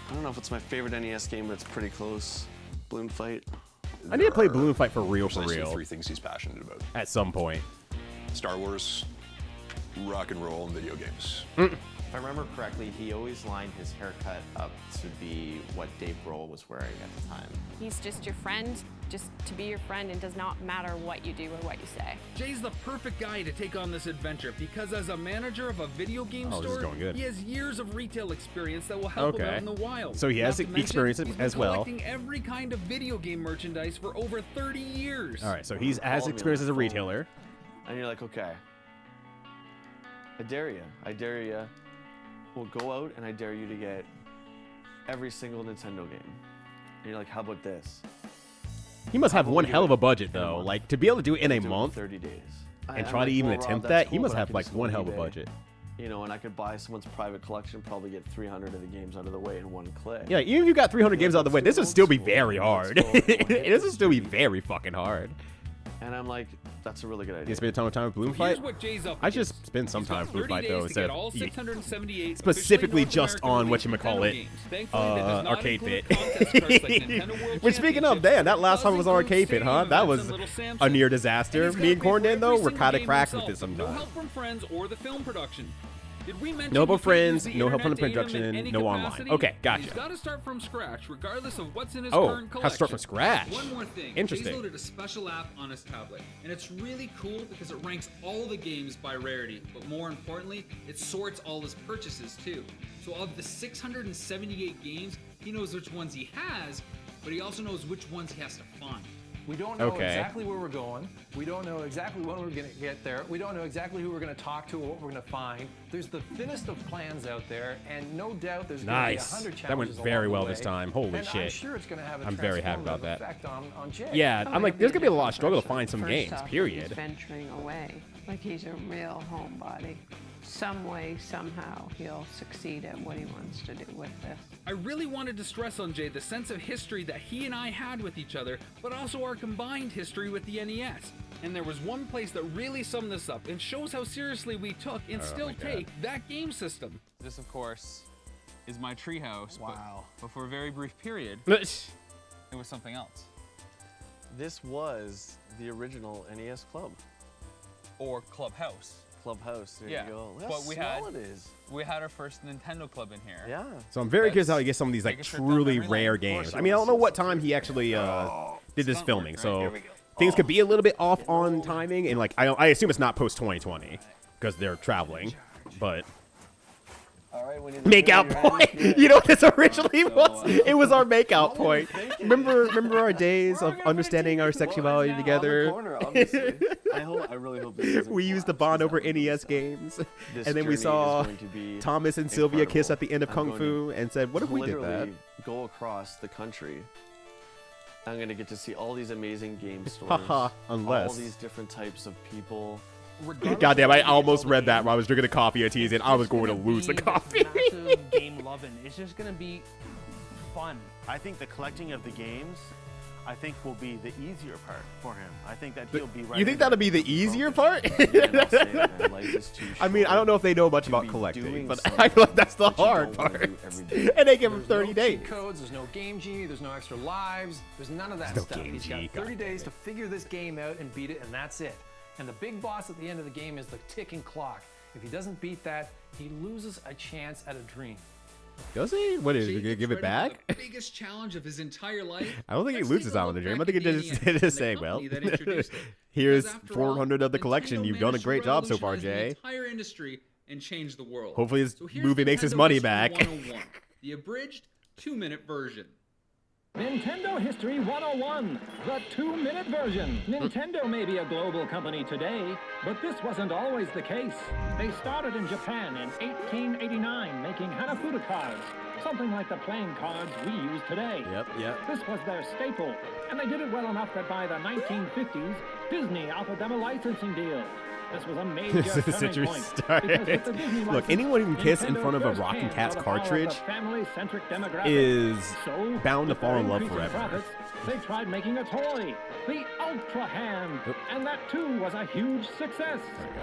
I don't know if it's my favorite NES game, but it's pretty close. Balloon Fight. I need to play Balloon Fight for real, for Essentially real. three things he's passionate about. At some point. Star Wars, rock and roll, and video games. If I remember correctly, he always lined his haircut up to be what Dave Grohl was wearing at the time. He's just your friend, just to be your friend, and does not matter what you do or what you say. Jay's the perfect guy to take on this adventure because as a manager of a video game Oh, this is store, going good. he has years of retail experience that will help him Okay. out in the wild. So he has Not to mention, experience he's been as well. collecting every kind of video game merchandise for over 30 years. All right, so he's has experience as a retailer. And you're like, okay, I dare you. I dare you. We'll go out and I dare you to get every single Nintendo game. And you're like, how about this? He must have We'll one do hell it of a budget, in a though. month. Like, to be able to do it in a Do it month 30 days. and I'm try like, to even well, Rob, attempt that's that, he cool, must but I have, can like, just go one on hell of a eBay, budget. You know, and I could buy someone's private collection, probably get 300 of the games out of the way in one click. Yeah, even if you got 300 games out of the way, this would still be very hard. This would still be very fucking hard. And I'm like, that's a really good idea. You spend a ton with Balloon So Fight? here's what Jay's up I should spend some He's time got with Balloon 30 Fight, though, days to instead get all of 678 specifically officially just North on American whatchamacallit, Nintendo games. Thankfully, that does not Arcade include Pit. contest cards like Nintendo World Which, speaking of, damn, that last time it was on Arcade Pit, huh? That was a near disaster. Me and Corn did, though, we're kind of cracked with this No sometimes. help from friends or the film production. Did we mention No help you from can't use friends, the no help from the internet to aid him in production, any no online. capacity? Okay, gotcha. He's got to start from scratch, regardless of what's in his Oh, current collection. has to start from scratch. One more thing. Interesting. Jay's loaded a special app on his tablet, and it's really cool because it ranks all the games by rarity, but more importantly, it sorts all his purchases too. So of the 678 games, He knows which ones he has, but he also knows which ones he has to find. We don't know Okay. exactly where we're going. We don't know exactly when we're going to get there. We don't know exactly who we're going to talk to or what we're going to find. There's the thinnest of plans out there, and no doubt there's going to be 100 challenges That went very along the well way. this time. Holy and shit. I'm sure it's going to have a I'm very happy about transformative that. effect on Jay. Yeah, I'm like, there's gonna be a lot of struggle to find some First games, off, period. He's venturing away, like he's a real homebody. Some way, somehow, he'll succeed at what he wants to do with this. I really wanted to stress on Jay the sense of history that he and I had with each other, but also our combined history with the NES. And there was one place that really summed this up and shows how seriously we took and still take that game system. This, of course, is my treehouse. Wow. But for a very brief period, it was something else. This was the original NES Club. Or Clubhouse. Clubhouse, there Yeah, you go. Look but how small it is. we had our first Nintendo Club in here. Yeah. So I'm very curious how he gets some of these like Take a trip down truly memory rare lane. games. I mean, I don't know what time he actually did this stunt filming, work, right? so Here we go. things could be a little bit off on timing, and like I assume it's not post 2020 because they're traveling, but. All right, when you Makeout point. You know what this originally was? It was our makeout point. Remember our days of understanding our sexuality together? I really hope this doesn't We used to bond over NES games, This and then we journey is saw going to be Thomas and Sylvia kiss incredible. at the end of I'm Kung going Fu, and said, "What if we did that?" literally go across the country. I'm gonna get to see all these amazing game stores. Haha, all unless- these different types of people. Goddamn, I almost read that while I was drinking the coffee at TZ, and I was going to lose the coffee. Massive game loving. It's just gonna be fun. I think the collecting of the games, I think, will be the easier part for him. I think that he'll be right. You think that'll be the easier part? I mean, I don't know if they know much about collecting, but I feel like that's the hard part. And they give him 30 days. Cheat codes, there's no game genie, there's no extra lives, there's none of that There's no stuff. game He's genie, got 30 days to figure this game out and beat it, and that's it. And the big boss at the end of the game is the ticking clock. If he doesn't beat that, he loses a chance at a dream. Does he? What is he Jay gonna give it gets ready back? for the biggest challenge of his entire life. I don't think he Let's loses take a out on look the dream. I back think at it the just NES just and say, the well, company that introduced it. here's Because after 400 of the all, collection. Nintendo You've done a managed to great job so far, revolutionize Jay. the entire industry and change the world. Hopefully this So here's movie makes his Nintendo money History back. 101, the abridged 2-minute version. Nintendo History 101, the 2-minute version. Nintendo may be a global company today, but this wasn't always the case. They started in Japan in 1889, making Hanafuda cards, something like the playing cards we use today. Yep. This was their staple, and they did it well enough that by the 1950s, Disney offered them a licensing deal. This was a major This is the turning century point. started. because with the Disney Look, license, anyone who can kiss in Nintendo front of a first Rockin' came Cats to the power of the cartridge family-centric demographic. is So, bound to with fall their in love increasing forever. profits, they tried making a toy, the Ultra Hand, and that too was a huge success.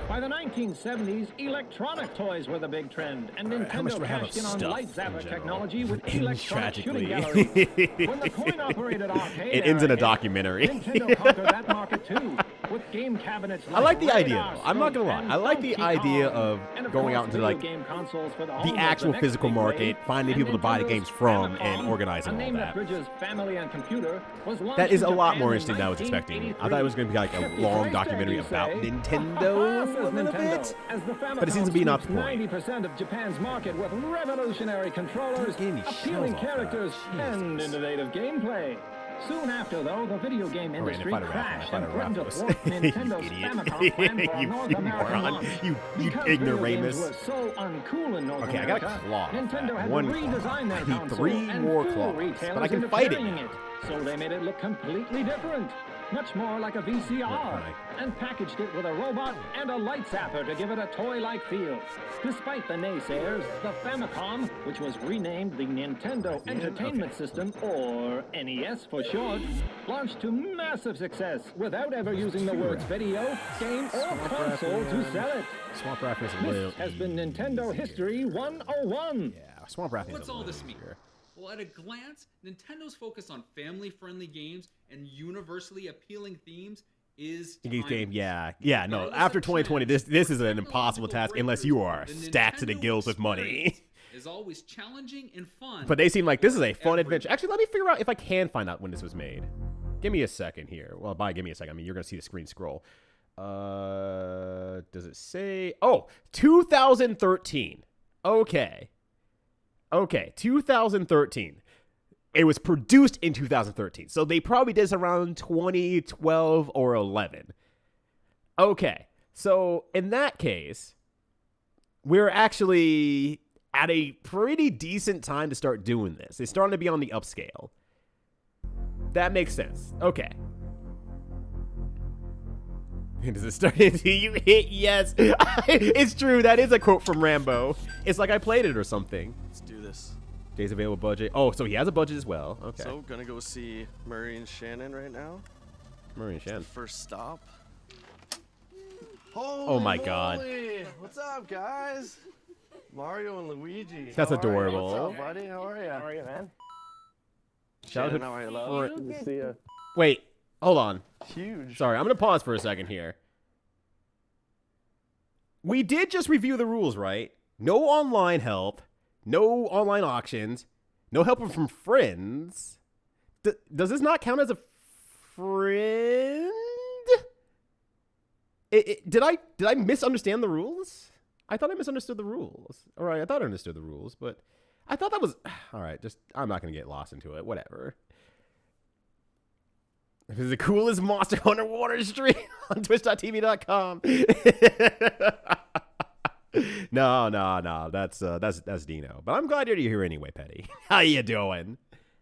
By the 1970s, electronic toys were the big trend, and how much Nintendo do I have cashed of in on stuff Light in Zapper general? technology with Ends electronic shooting tragically. galleries. When the coin-operated arcade It ends in a era hit, documentary. Nintendo conquered that market too, with game cabinets I like the Radar, idea, though. I'm not gonna lie. Scope, I like the Donkey idea Kong. of And of going course, out into video like game consoles for the home the was actual next physical big market, wave. finding And people to buy the Nintendo's games from, and Famicom, organizing a all name that. bridges family and computer, was launched That is in a lot Japan more in interesting than I was expecting. I thought it was going to be like a 50 long price tag, documentary you about say? Nintendo Says a little Nintendo, bit, as the but it seems to be not the Famicom point. sweeps 90% of Japan's market with revolutionary controllers, appealing shells off that. characters, and innovative gameplay. Soon after, though, the video game Oh, wait, industry I fight a crashed raffle. and threatened to I thwart fight a raffle. Nintendo's You idiot. Famicom plan for a You North American moron. launch. You Because ignoramus. video games were so uncool in North Okay, I America, got a claw. Nintendo had One to claw. redesign their I need console 3 and more fool claws, retailers but I can into fight it carrying now. So they made it look completely different, much more like a VCR, and packaged it with a robot and a light zapper to give it a toy-like feel. Despite the naysayers, the Famicom, which was renamed the Nintendo Entertainment System, or NES for short, launched to massive success without ever using the words video, game, or console to sell it. Swamp Wrap is a little This has been Nintendo History 101. Yeah, Swamp Wrap is What's a all little this mean? easier. Well, at a glance, Nintendo's focus on family-friendly games and universally appealing themes is Game, timeless. yeah, no. Regardless After of 2020, trends, this is an impossible task unless you are the stacked to the Nintendo gills with money. experience is always challenging and fun. But they seem like this is a fun adventure. Actually, let me figure out if I can find out when this was made. Give me a second here. Well, give me a second. I mean, you're gonna see the screen scroll. Does it say? Oh, 2013. Okay, 2013. It was produced in 2013. So they probably did this around 2012 or 11. Okay. So in that case, we're actually at a pretty decent time to start doing this. It's starting to be on the upscale. That makes sense. Okay. Does it start? You hit yes. It's true. That is a quote from Rambo. It's like I played it or something. Let's do this. Days available budget. Oh, so he has a budget as well. Okay. So, gonna go see Murray and Shannon right now. Murray and Shannon. First stop. Oh my God. What's up, guys? Mario and Luigi. That's How are ya? adorable. What's up, buddy? How are you? How are you, man? Childhood Shannon, how are you, love? friend- Good to see ya. Wait, hold on. Huge. Sorry, I'm gonna pause for a second here. We did just review the rules, right? No online help, no online auctions, no help from friends. Does this not count as a friend? Did I misunderstand the rules? I thought I misunderstood the rules. All right, I thought I understood the rules, but I thought that was all right. Just I'm not gonna get lost into it. Whatever. This is the coolest Monster Hunter Water stream on Twitch.tv.com. No. That's Dino. But I'm glad you're here anyway, Petty. How you doing?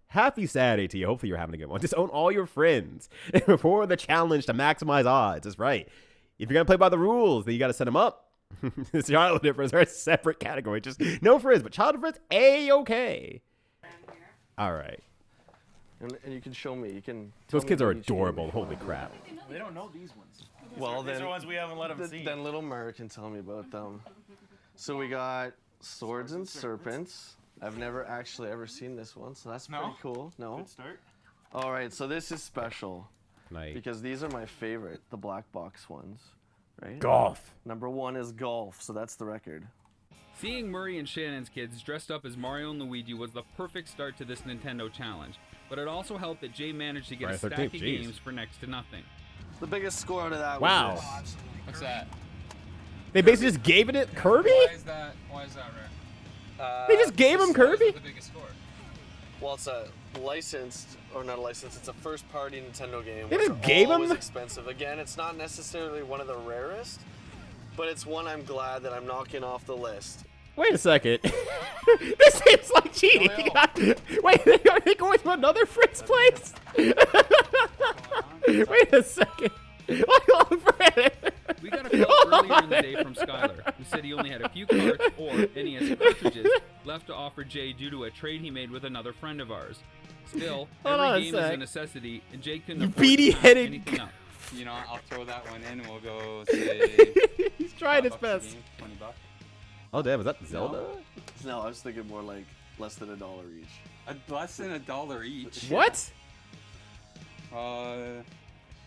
Happy Saturday to you. Hopefully you're having a good one. Just own all your friends before the challenge to maximize odds. That's right. If you're gonna play by the rules, then you gotta set them up. Childhood friends are a separate category. Just no friends, but childhood friends, A-okay. All right. And you can show me. You can. Those kids are adorable. Holy crap. They don't know these ones. Well, these then are ones we haven't let them see. Then little Mer can tell me about them. So we got Swords and Serpents. I've never actually ever seen this one, so that's pretty cool. No. Good start. All right, so this is special. Nice. Because these are my favorite, the black box ones. Right? Golf. Number 1 is golf, so that's the record. Seeing Murray and Shannon's kids dressed up as Mario and Luigi was the perfect start to this Nintendo challenge, but it also helped that Jay managed to get a stack of games for next to nothing. The biggest score out of that Wow. was this. What's that? They basically just gave it Kirby? Why is that rare? They just gave him Kirby? The biggest score. Well, it's a licensed, or not a licensed, it's a first-party Nintendo game. They which just are gave him? always expensive. Again, it's not necessarily one of the rarest, but it's one I'm glad that I'm knocking off the list. Wait a second. This seems like cheating. Wait, are they going to another friend's place? Wait a second. We got a call earlier in the day from Skylar, who said he only had a few carts or NES cartridges left to offer Jay due to a trade he made with another friend of ours. Still, every game is a necessity, and Jay couldn't afford to pass anything up. You know, I'll throw that one in. We'll go say. He's trying his $5 a best. game, $20. Oh damn, is that Zelda? No, I was thinking more like less than $1 each. Less than $1 each. What?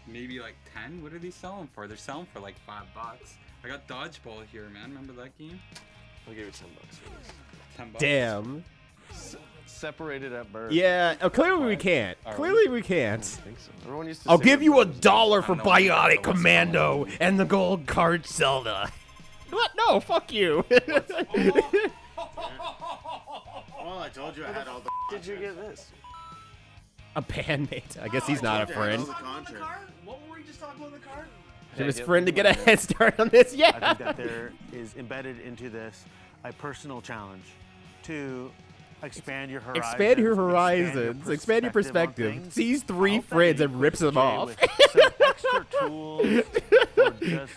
Maybe like 10. What are they selling for? They're selling for like $5. I got Dodgeball here, man. Remember that game? I'll give you $10 for this. $10. Damn. Separated at birth. Yeah, clearly we can't. Clearly we can't. I think so. Everyone used to I'll say give you it $1 for Bionic Commando and the gold card Zelda. What? No, fuck you. Well, I told you I had all the. Did you get this? A bandmate. I guess he's not a friend. What were we just talking about in the car? Give his friend to get a head start on this. Yeah. I think that there is embedded into this a personal challenge to expand your horizons. Expand your horizons. Expand your perspective. Sees 3 friends and rips them off. Some extra tools for just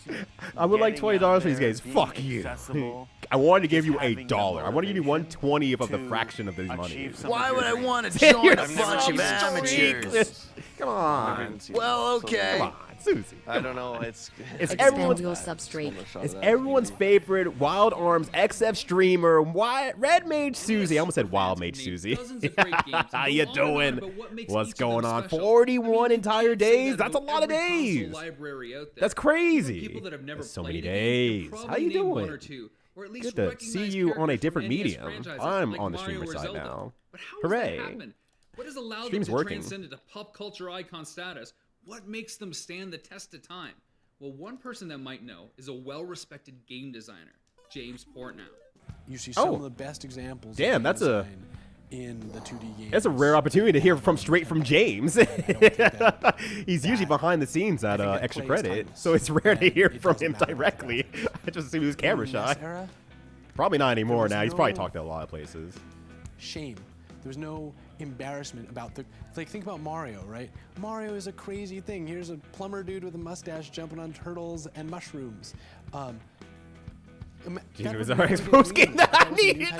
I would like $20 for these there, guys. being Fuck you. accessible, I wanted to give you having the $1. I want to give you motivation 1/20 of the fraction of this money. achieve some Why of would your I want to You're join a so bunch of amateurs? Come on. Well, okay. Come on, Susie. I don't know. It's Expand everyone's your substrate. It's everyone's favorite Wild Arms XF streamer, Red Mage Susie. I almost said Wild Mage Susie. How you doing? What's going on? 41 entire days? That's a lot of days. That's crazy. People that have never That's so played many a game, days. could How probably you name one doing? or two, or at least Good to see recognize you on a characters different from NES medium. franchises I'm like on the Mario streamer or side Zelda. now. But how Hooray. does that happen? What has allowed Stream's them to working. transcend into pop culture icon status? What makes them stand the test of time? Well, one person that might know is a well-respected game designer, James Portnow. You see some of the best examples. Damn, of that's game a design in the 2D game. That's a rare opportunity to hear from straight from James. He's usually behind the scenes at extra credit, so it's rare to hear from him directly. I just assume he was camera shy. Probably not anymore now. He's probably talked to a lot of places. Shame. There was no embarrassment about the, like, think about Mario, right? Mario is a crazy thing. Here's a plumber dude with a mustache jumping on turtles and mushrooms. It was our post game that I needed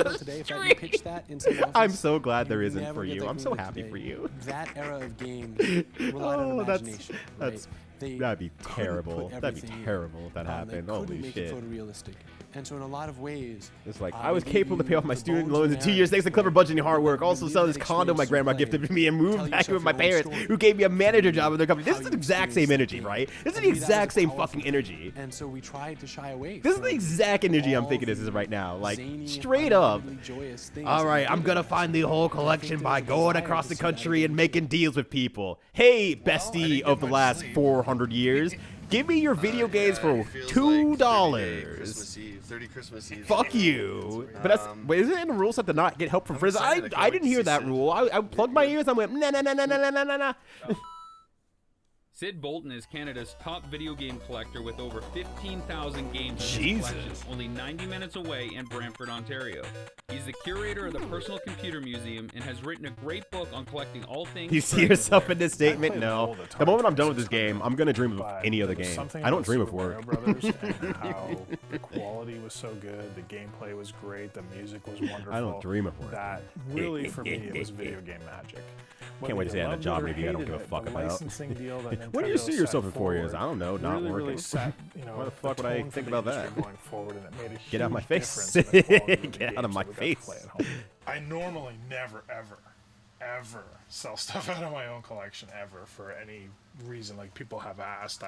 I'm so glad there isn't for you. I'm so happy for you. That era of games relied on imagination. That'd be terrible. That'd be terrible if that happened. Holy make shit. It photorealistic. And so in a lot of ways, it's like I was capable to pay off my student loans in 2 years thanks to clever budgeting and hard work. Also sell this condo my grandma gifted me and moved back in with my parents who gave me a manager job in their company. This is the exact same energy, right? This is the exact same fucking energy. And so we tried to shy away. This is the exact energy I'm thinking this is right now. Like straight up. All right, I'm gonna find the whole collection by going across the country and making deals with people. Hey, bestie of the last 400 years. Give me your video games for $2. Christmas Eve, 30 Christmas Eve. Fuck you. But that's, wait, isn't it in the rules that to not get help from friends? I didn't hear that rule. I plugged my ears and I went, nah, nah, nah, nah, nah, nah, nah, nah. Sid Bolton is Canada's top video game collector with over 15,000 games in his collection, only 90 minutes away in Brantford, Ontario. He's the curator of the Personal Computer Museum and has written a great book on collecting all things. You see yourself in this statement? No. The moment I'm done with this game, I'm going to dream of any other game. I don't dream of work. Brothers and how the quality was so good, the gameplay was great, the music was wonderful. I don't dream of work. That really, for me, it was video game magic. Can't wait to stay on a job maybe I don't give a fuck about. What do you see yourself in 4 years? I don't know, not working. Why the fuck would I think about that? Get out of my face. Get out of my face. I normally never, ever sell stuff out of my own collection ever for any reason. Like people have asked.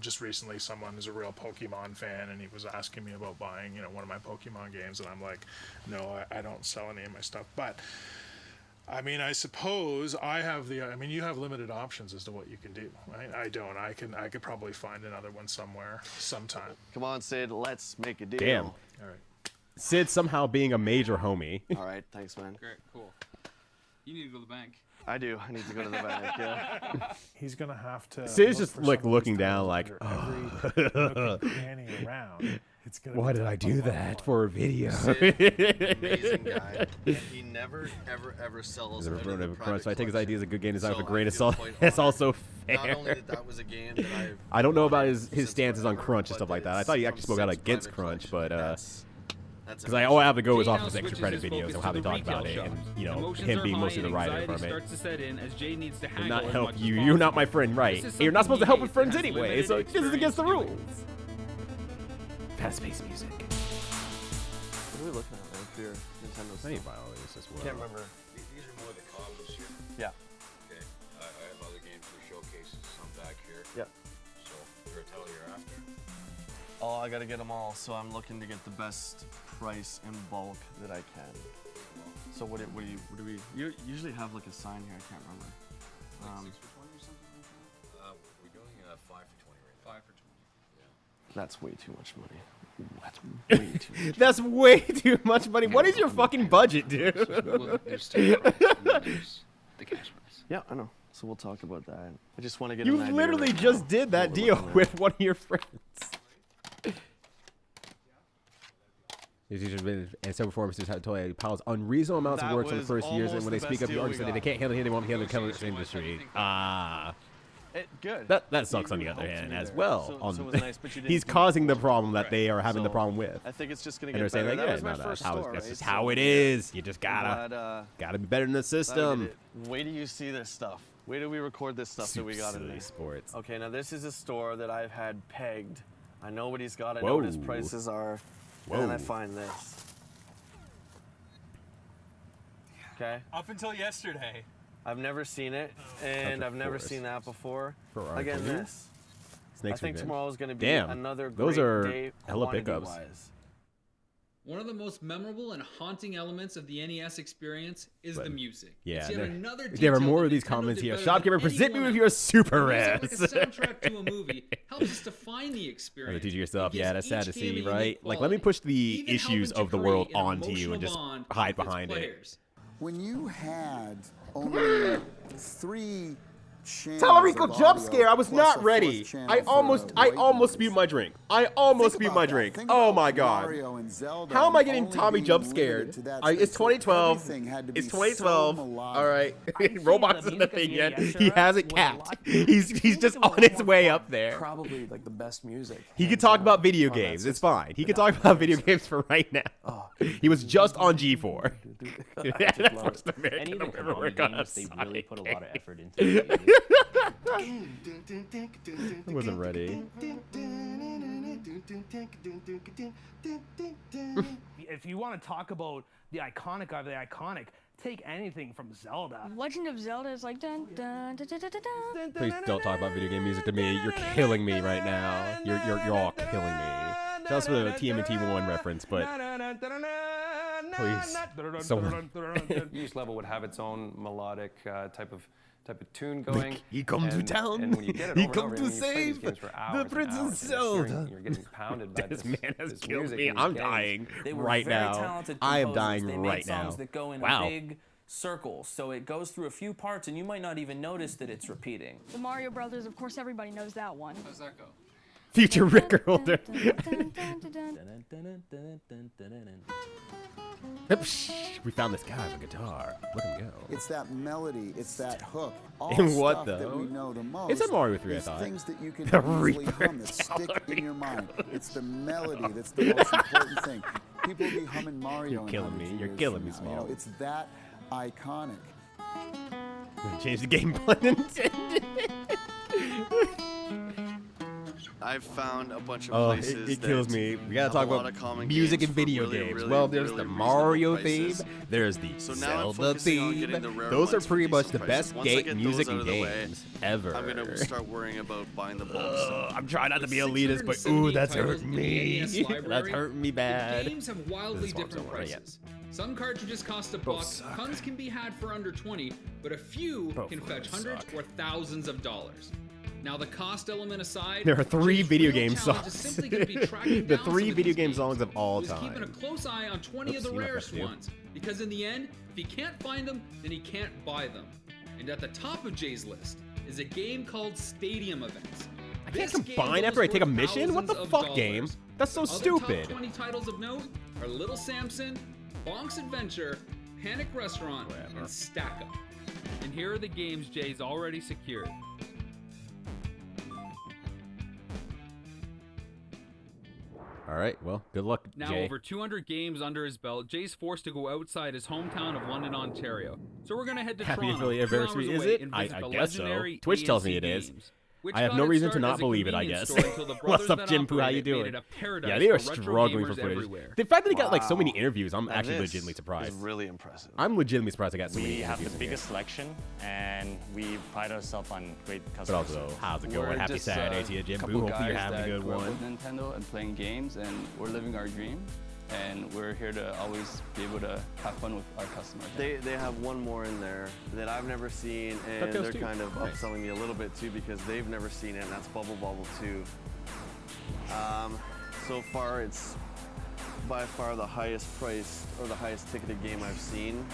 Just recently someone is a real Pokemon fan and he was asking me about buying, one of my Pokemon games, and I'm like, no, I don't sell any of my stuff. But I mean, I suppose I have you have limited options as to what you can do, right? I don't. I could probably find another one somewhere, sometime. Come on, Sid, let's make a deal. Damn. All right. Sid somehow being a major homie. All right, thanks, man. Great, cool. You need to go to the bank. I do. I need to go to the bank, yeah. He's going to have to... Sid's just like looking down like, around. Why did I do that for a video? Sid, amazing guy. And he never, ever sells any of the private so I take his idea as a good game design with a grain of I salt. feel quite That's honored. also fair. Not only that was a game that I don't know about his stances on crunch and stuff like that. I thought he actually spoke out against crunch, but because all I have to go is off his extra credit videos and how they talk about it, and him being mostly the writer from it. Did not help you. You're not my friend, right? You're not supposed to help with friends anyway, so this is against the rules. Fast-paced music. What are we looking at, man, for your Nintendo stuff? I need to buy all these as well. Can't remember. These are more the commons here. Yeah. Okay. I have other games for showcases, some back here. Yeah. So, you're tell you're after. Oh, I gotta get them all, so I'm looking to get the best price and bulk that I can. So what do we? You usually have like a sign here. I can't remember. Like 6 for 20 or something like that. We're doing 5 for 20 right now. 5 for 20. That's way too much money. Ooh, that's way too much. That's way too much money. What is your fucking budget, dude? There's the cash price. Yeah, I know. So we'll talk about that. I just want to get. You an idea literally right just now did that what we're deal looking at. with one of your friends. These teachers have been and some performances have told piles unreasonable amounts of work for the first years, and when they speak up, the artists say they can't handle it, they won't handle the industry. Good. That sucks on the other hand as well. So it was nice, but you didn't He's causing the problem that they are having the problem with. I think it's just gonna And get they're saying better. like, That yeah, was my first store, that's right? just So how it I'm is. You just glad, gotta be better in the system. Wait till you see this stuff. Wait till we record this stuff that we got in there. Sports. Okay, now this is a store that I've had pegged. I know what he's got. I know what his prices are. And then I find this. Okay. Up until yesterday. I've never seen it, and I've never seen that before. Again, this. I think tomorrow is going to be another great day hella pickups. quantity-wise. One of the most memorable and haunting elements of the NES experience is the music. Yeah, It's yet another there are detail more that of these Nintendo comments did here. better Shopkeeper, than present me anyone with your else. super Music, rest. like a soundtrack to a movie, helps us define the experience. Or teach yourself, It yeah, gives that's sad to each game see, a unique right? Like, let me push the Even issues helping of the to world create an onto you and emotional just bond hide with its behind it. players. when you had only 3 channels Talarico of jump audio scare. I was plus not a ready. 4th channel I for almost white spewed my drink. I almost spewed my drink. Think Oh about my god. Mario and Zelda How am I and getting only Tommy being jump limited scared? to that It's space. So 2012. everything had to It's be 2012. so melodic. All right. Are you Roblox saying isn't the a thing music yet. of the He SRS has it was a capped. lot- He's just on his way up there. Probably like the best music. He could talk about video games. It's fine. He could talk about video games for right now. He was just on G4. That first Any American of the to ever Konami work on a games, they really Sonic put a lot of game. effort into it. I wasn't ready. If you want to talk about the iconic of the iconic, take anything from Zelda. Legend of Zelda is like dun dun dun dun dun dun. Please don't talk about video game music to me. You're killing me right now. You're all killing me. Just with a TMNT1 reference, but please, someone. Each level would have its own melodic type of tune going. He comes to town. And when you get it He over and comes over, to I mean, you play these save games for the hours and Princess hours, and Zelda. you're getting pounded by This this man has this killed music me. in these I'm games. dying They were right very now. talented I am composers. dying They made right songs now. that go in Wow. a big circle, so it goes through a few parts, and you might not even notice that it's repeating. The Mario Brothers, of course, everybody knows that one. How's that go? Future Rick Holder. We found this guy with a guitar. Look at him go. It's that melody, it's that hook. All And what, stuff that though? we know the most. It's a Mario 3, I is thought. things that you can The easily Reaper hum that stick in your mind. It's the melody that's the most important thing. People will be humming Mario. You're in killing hundreds me. of You're years killing from me, now. Small. It's that iconic. I'm gonna change the game pun intended. I've found a bunch of Oh, places it kills that me. We gotta have talk a lot of about common music games and for video really, games. really, Well, there's really the reasonable Mario prices. theme. There's the So now I'm Zelda focusing on getting theme. the rare Those are ones for pretty much decent the prices. best Once I get music those out and of the way, games ever. I'm gonna start worrying about buying the bulk stuff. I'm trying not to be elitist, but 670 ooh, that's titles hurting in the me. NES That's library. hurting me bad. The games have wildly This is different Farmzone, right? prices. Some cartridges cost $1, Both suck. tons can be had for under 20, but a few Both can fetch suck. hundreds or thousands of dollars. Now, the cost element aside, There are 3 Jay's video real game challenge is songs. simply gonna be tracking The down 3 some of video these game games. songs of all He's keeping a time. close eye on 20 Oops, of the you know rarest that too. ones, because in the end, if he can't find them, then he can't buy them. And at the top of Jay's list is a game called Stadium Events. I can't This game combine goes after I take a worth mission? What the thousands of fuck, dollars. game? That's so Other stupid. Top 20 titles of note are Little Samson, Bonk's Adventure, Panic Restaurant, and Stack Up. And here are the games Jay's already secured. All right, well, good luck, Now, Jay. over 200 games under his belt, Jay's forced to go outside his hometown of London, Ontario. So we're gonna head to Happy Toronto, affiliate 2 hours anniversary, is away, it? and I visit the guess so. legendary Twitch tells me ANC it is. Games, which I have got no its reason to start not as a believe it, I convenience guess. store until the What's brothers up, that Jim Poo? How operate you it made doing? it a paradise Yeah, they are for retro struggling for gamers footage. everywhere. The fact that he got like so many Wow. interviews, I'm Now actually this legitimately surprised. is really impressive. I'm legitimately surprised I got so many We have the interviews in biggest here. selection, and we pride ourselves on great But customer also, service. how's it going? Happy Saturday to you, Jim Poo. Hopefully you're having a good one. Nintendo and playing games, and we're living our dream, and we're here to always be able to have fun with our customers. They have one more in there that I've never seen, and That goes they're too. kind of Nice. upselling me a little bit too because they've never seen it, and that's Bubble Bobble 2. So far, it's by far the highest priced or the highest ticketed game I've seen.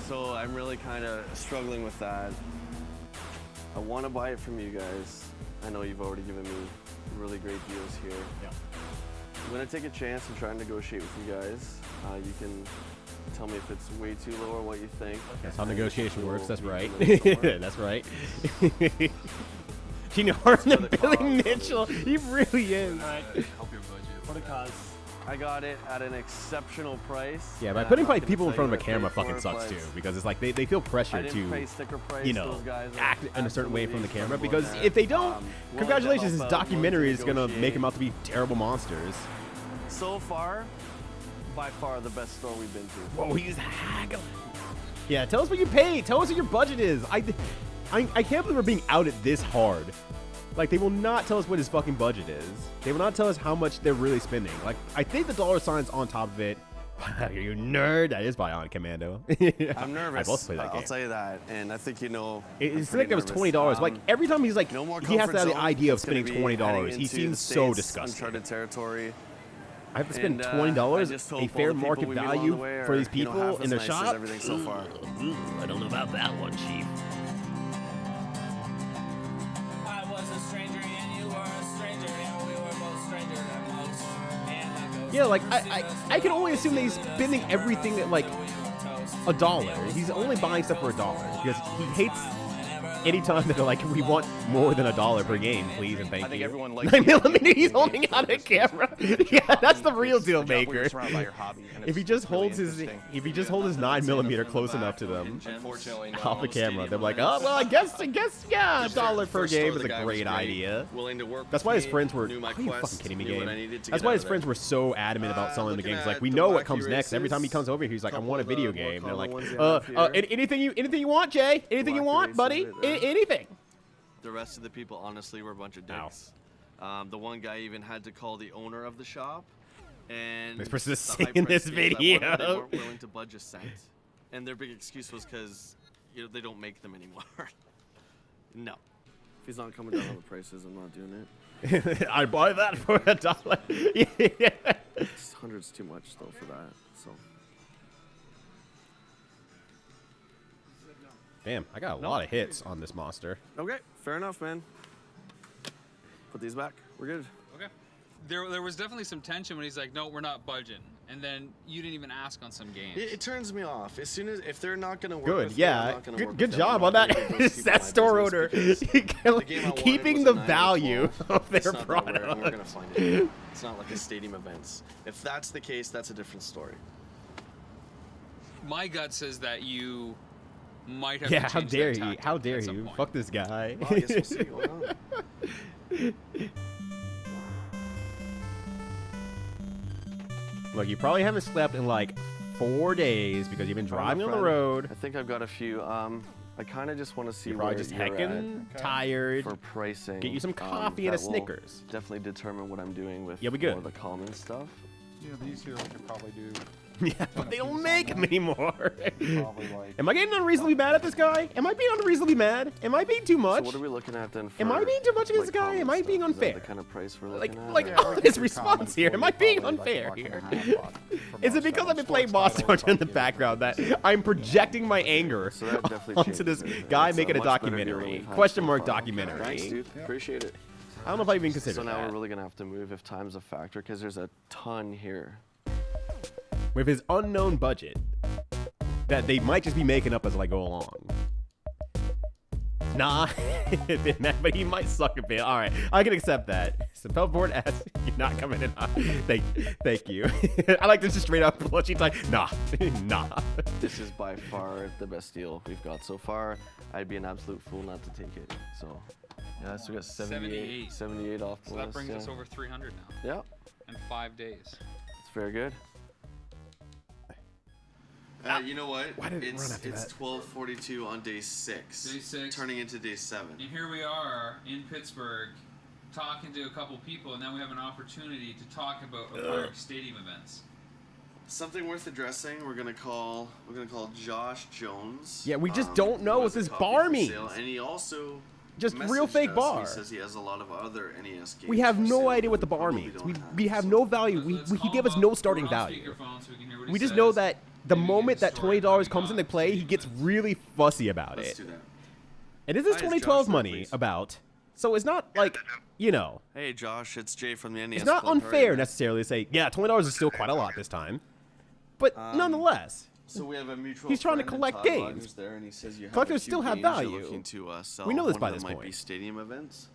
So I'm really kind of struggling with that. I want to buy it from you guys. I know you've already given me really great deals here. Yeah. I'm gonna take a chance and try and negotiate with you guys. You can tell me if it's way too low or what you think. That's how And negotiation we'll works. That's meet right. in the middle somewhere. That's right. Gene Harden and Billy Mitchell. He really is. Help your budget. For the cause. I got it at an exceptional price. Yeah, by and putting I'm not like gonna people in tell front you of a what I camera paid fucking for, sucks but too, because it's like they feel I pressure didn't pay to, sticker price. you know, Those guys are act in a certain way from the camera. absolutely Because incredible if they at don't, that. Willing to congratulations, help his out, willing to documentary is gonna make negotiate. them out to be terrible monsters. So far, by far the best store we've been to. Whoa, he's haggling. Yeah, tell us what you paid. Tell us what your budget is. I can't believe we're being outed this hard. Like, they will not tell us what his fucking budget is. They will not tell us how much they're really spending. Like, I think the dollar sign's on top of it. You nerd. That is Bionic Commando. I'm nervous. I both played that I'll game. tell you that, and I think you know. It's like that was $20. Like, every time he's like, no more he has to comfort have the zone. idea of It's gonna spending be heading $20. He into seems the so States, disgusting. Uncharted territory. I have to spend And, $20, I just a hope all fair the people market we meet along value the way for are, these you know, people half in as their nice as shop. everything so far. I don't know about that one, Chief. I was a stranger and you were a stranger, and we were both strangers than most. And the ghost Yeah, like never seen us I can only assume that he's spending everything at like $1. He's only buying stuff for $1 because he hates any time that they're like, we want more than $1 per game, please and thank you. I think everyone likes 9mm, he's holding out a camera. Yeah, that's the real deal the job where maker. you're surrounded by your hobby, and If he it's just really holds his, interesting. if he just holds his 9mm close enough to them, Unfortunately, no. off the camera, they're like, oh well, I guess, yeah, $1 per game is a great idea. Willing to work That's with why his me, friends were. knew my Are you quest, fucking kidding me, knew what game? I needed to That's get why out his of friends there. were so adamant about selling the looking games. Like, at we the know what wacky comes next. Every time he races, comes over here, he's like, I want a couple of video the more game. They're like, common ones you have here. anything you want, Jay? Anything you Wacky want, races buddy? right there. Anything. The rest of the people, honestly, were a bunch of dicks. The one guy even had to call the owner of the shop, and This person is the saying high-priced this games I wanted, They video. weren't willing to budge a cent, and their big excuse was because they don't make them anymore. No, if he's not coming down on the prices, I'm not doing it. I buy that for $1. Yeah. 100's too much though for that. So. Damn, I got a lot of hits on this monster. Okay, fair enough, man. Put these back. We're good. Okay. There was definitely some tension when he's like, no, we're not budging. And then you didn't even ask on some games. It turns me off. As soon as if they're not gonna work Good, with me, I'm yeah. not gonna work Good with job them. on I'm not that. gonna give those people That my store business owner because the game I wanted keeping was the a 9 or value 12. of their It's not that rare, product. and we're gonna find it. It's not like a stadium events. If that's the case, that's a different story. My gut says that you might have Yeah, to how change dare that he? tactic How dare at some you? point. Fuck this guy. Well, I guess we'll see what's going on. Look, you probably haven't slept in like 4 days because you've been driving on the road. I think I've got a few. I kind of just want to see You're where probably just you're heckin' at tired. for pricing. Get you some coffee and a that will Snickers. Definitely determine what I'm doing with You'll be good. more of the common stuff. Yeah, these here we could probably do. Yeah, but they don't make them anymore. Probably like. Am I getting unreasonably mad at this guy? Am I being unreasonably mad? Am I being too much? So what are we looking at then? For, Am I being too much against this guy? Am I being Is that unfair? the kind of price we're Like, looking at? like or- on his response here. Am I being unfair here? Is it because I've been playing Monster Hunter in the background that I'm projecting my anger So that definitely onto this changes it. guy It's making a much better deal than documentary? we've had Question so mark far. documentary. Thanks, dude. Appreciate it. I don't know if I even considered So now that. we're really gonna have to move if time's a factor because there's a ton here. With his unknown budget that they might just be making up as I go along. Nah, but he might suck a bit. All right, I can accept that. So Pelboard asks, you're not coming in. Thank you. I like this just straight up blushing like, nah, nah. This is by far the best deal we've got so far. I'd be an absolute fool not to take it. So, yeah, so we got 78 off the So that list, brings yeah. us over 300 now. Yeah. In 5 days. It's very good. You know what? Why did it run It's after that? 12:42 on day 6. Day 6. Turning into day 7. And here we are in Pittsburgh talking to a couple people, and then we have an opportunity to talk about acquiring stadium events. Something worth addressing. We're gonna call Josh Jones. Yeah, we just don't know who what has a this copy bar for means. sale, and he also Just messaged real fake us. bar. He says he has a lot of other NES games. We have for no sale idea what the bar probably means. don't We have no value. He gave us no starting value. We just know that the moment that $20 comes into play, he gets really fussy about Let's it. do that. And this is Hi, is 2012 Josh there, money please? about. So it's not like, you know, Hey Josh, it's Jay from the NES. it's not Club. How are you, unfair man? necessarily to say, yeah, $20 is still quite a lot this time. But nonetheless, So we have a mutual he's trying to friend in collect Todd games. Rogers there, and he says you have Collectors a few still have games you're value. looking to, sell. We know this One by of this them might point. be stadium events.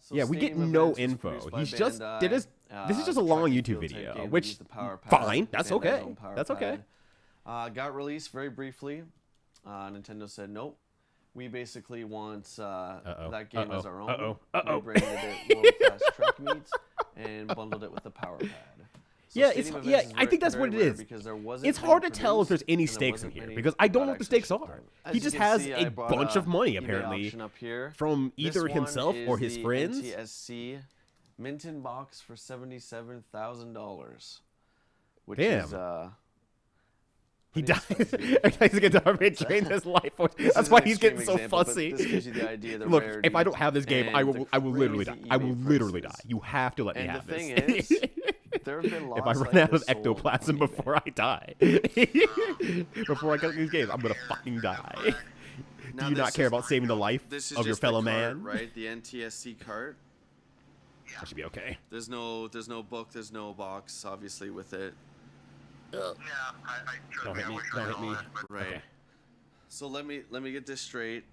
So yeah, we get stadium no events was info. produced by He's just Bandai, did his. This is just a long track and YouTube field type video, game that which used the power pad, fine, that's Bandai's okay. own power That's okay. pad. Got released very briefly. Nintendo said nope. We basically want that game as our own. We branded it World Class Track Meet and bundled it with the power pad. So Yeah, stadium it's events is I think that's very what it rare is. because there wasn't It's many hard to tell if produced, there's any and there stakes in wasn't here many because I don't know that what the actually stakes shipped are. out. As He you just can has see, a I brought bunch of money eBay apparently option up here. from This either one himself or is his the friends. NTSC Minton box for $77,000, which Damn. is He dies. He's gonna drain his life. That's why he's getting so fussy. This gives you the idea of the Look, rarity if I don't have this game, I will literally die. crazy I will eBay literally die. prices. You have to let me And have the thing this. is, there have been If I lots run like out of this sold ectoplasm on before I die, before I get these games, I'm gonna fucking die. Do you not care about saving the life This is of your just the fellow cart, man? right? The NTSC cart. That should be okay. There's no book, there's no box, obviously, with it. Don't hit me. Don't hit me. Right. Okay. So let me get this straight.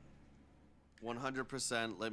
100%.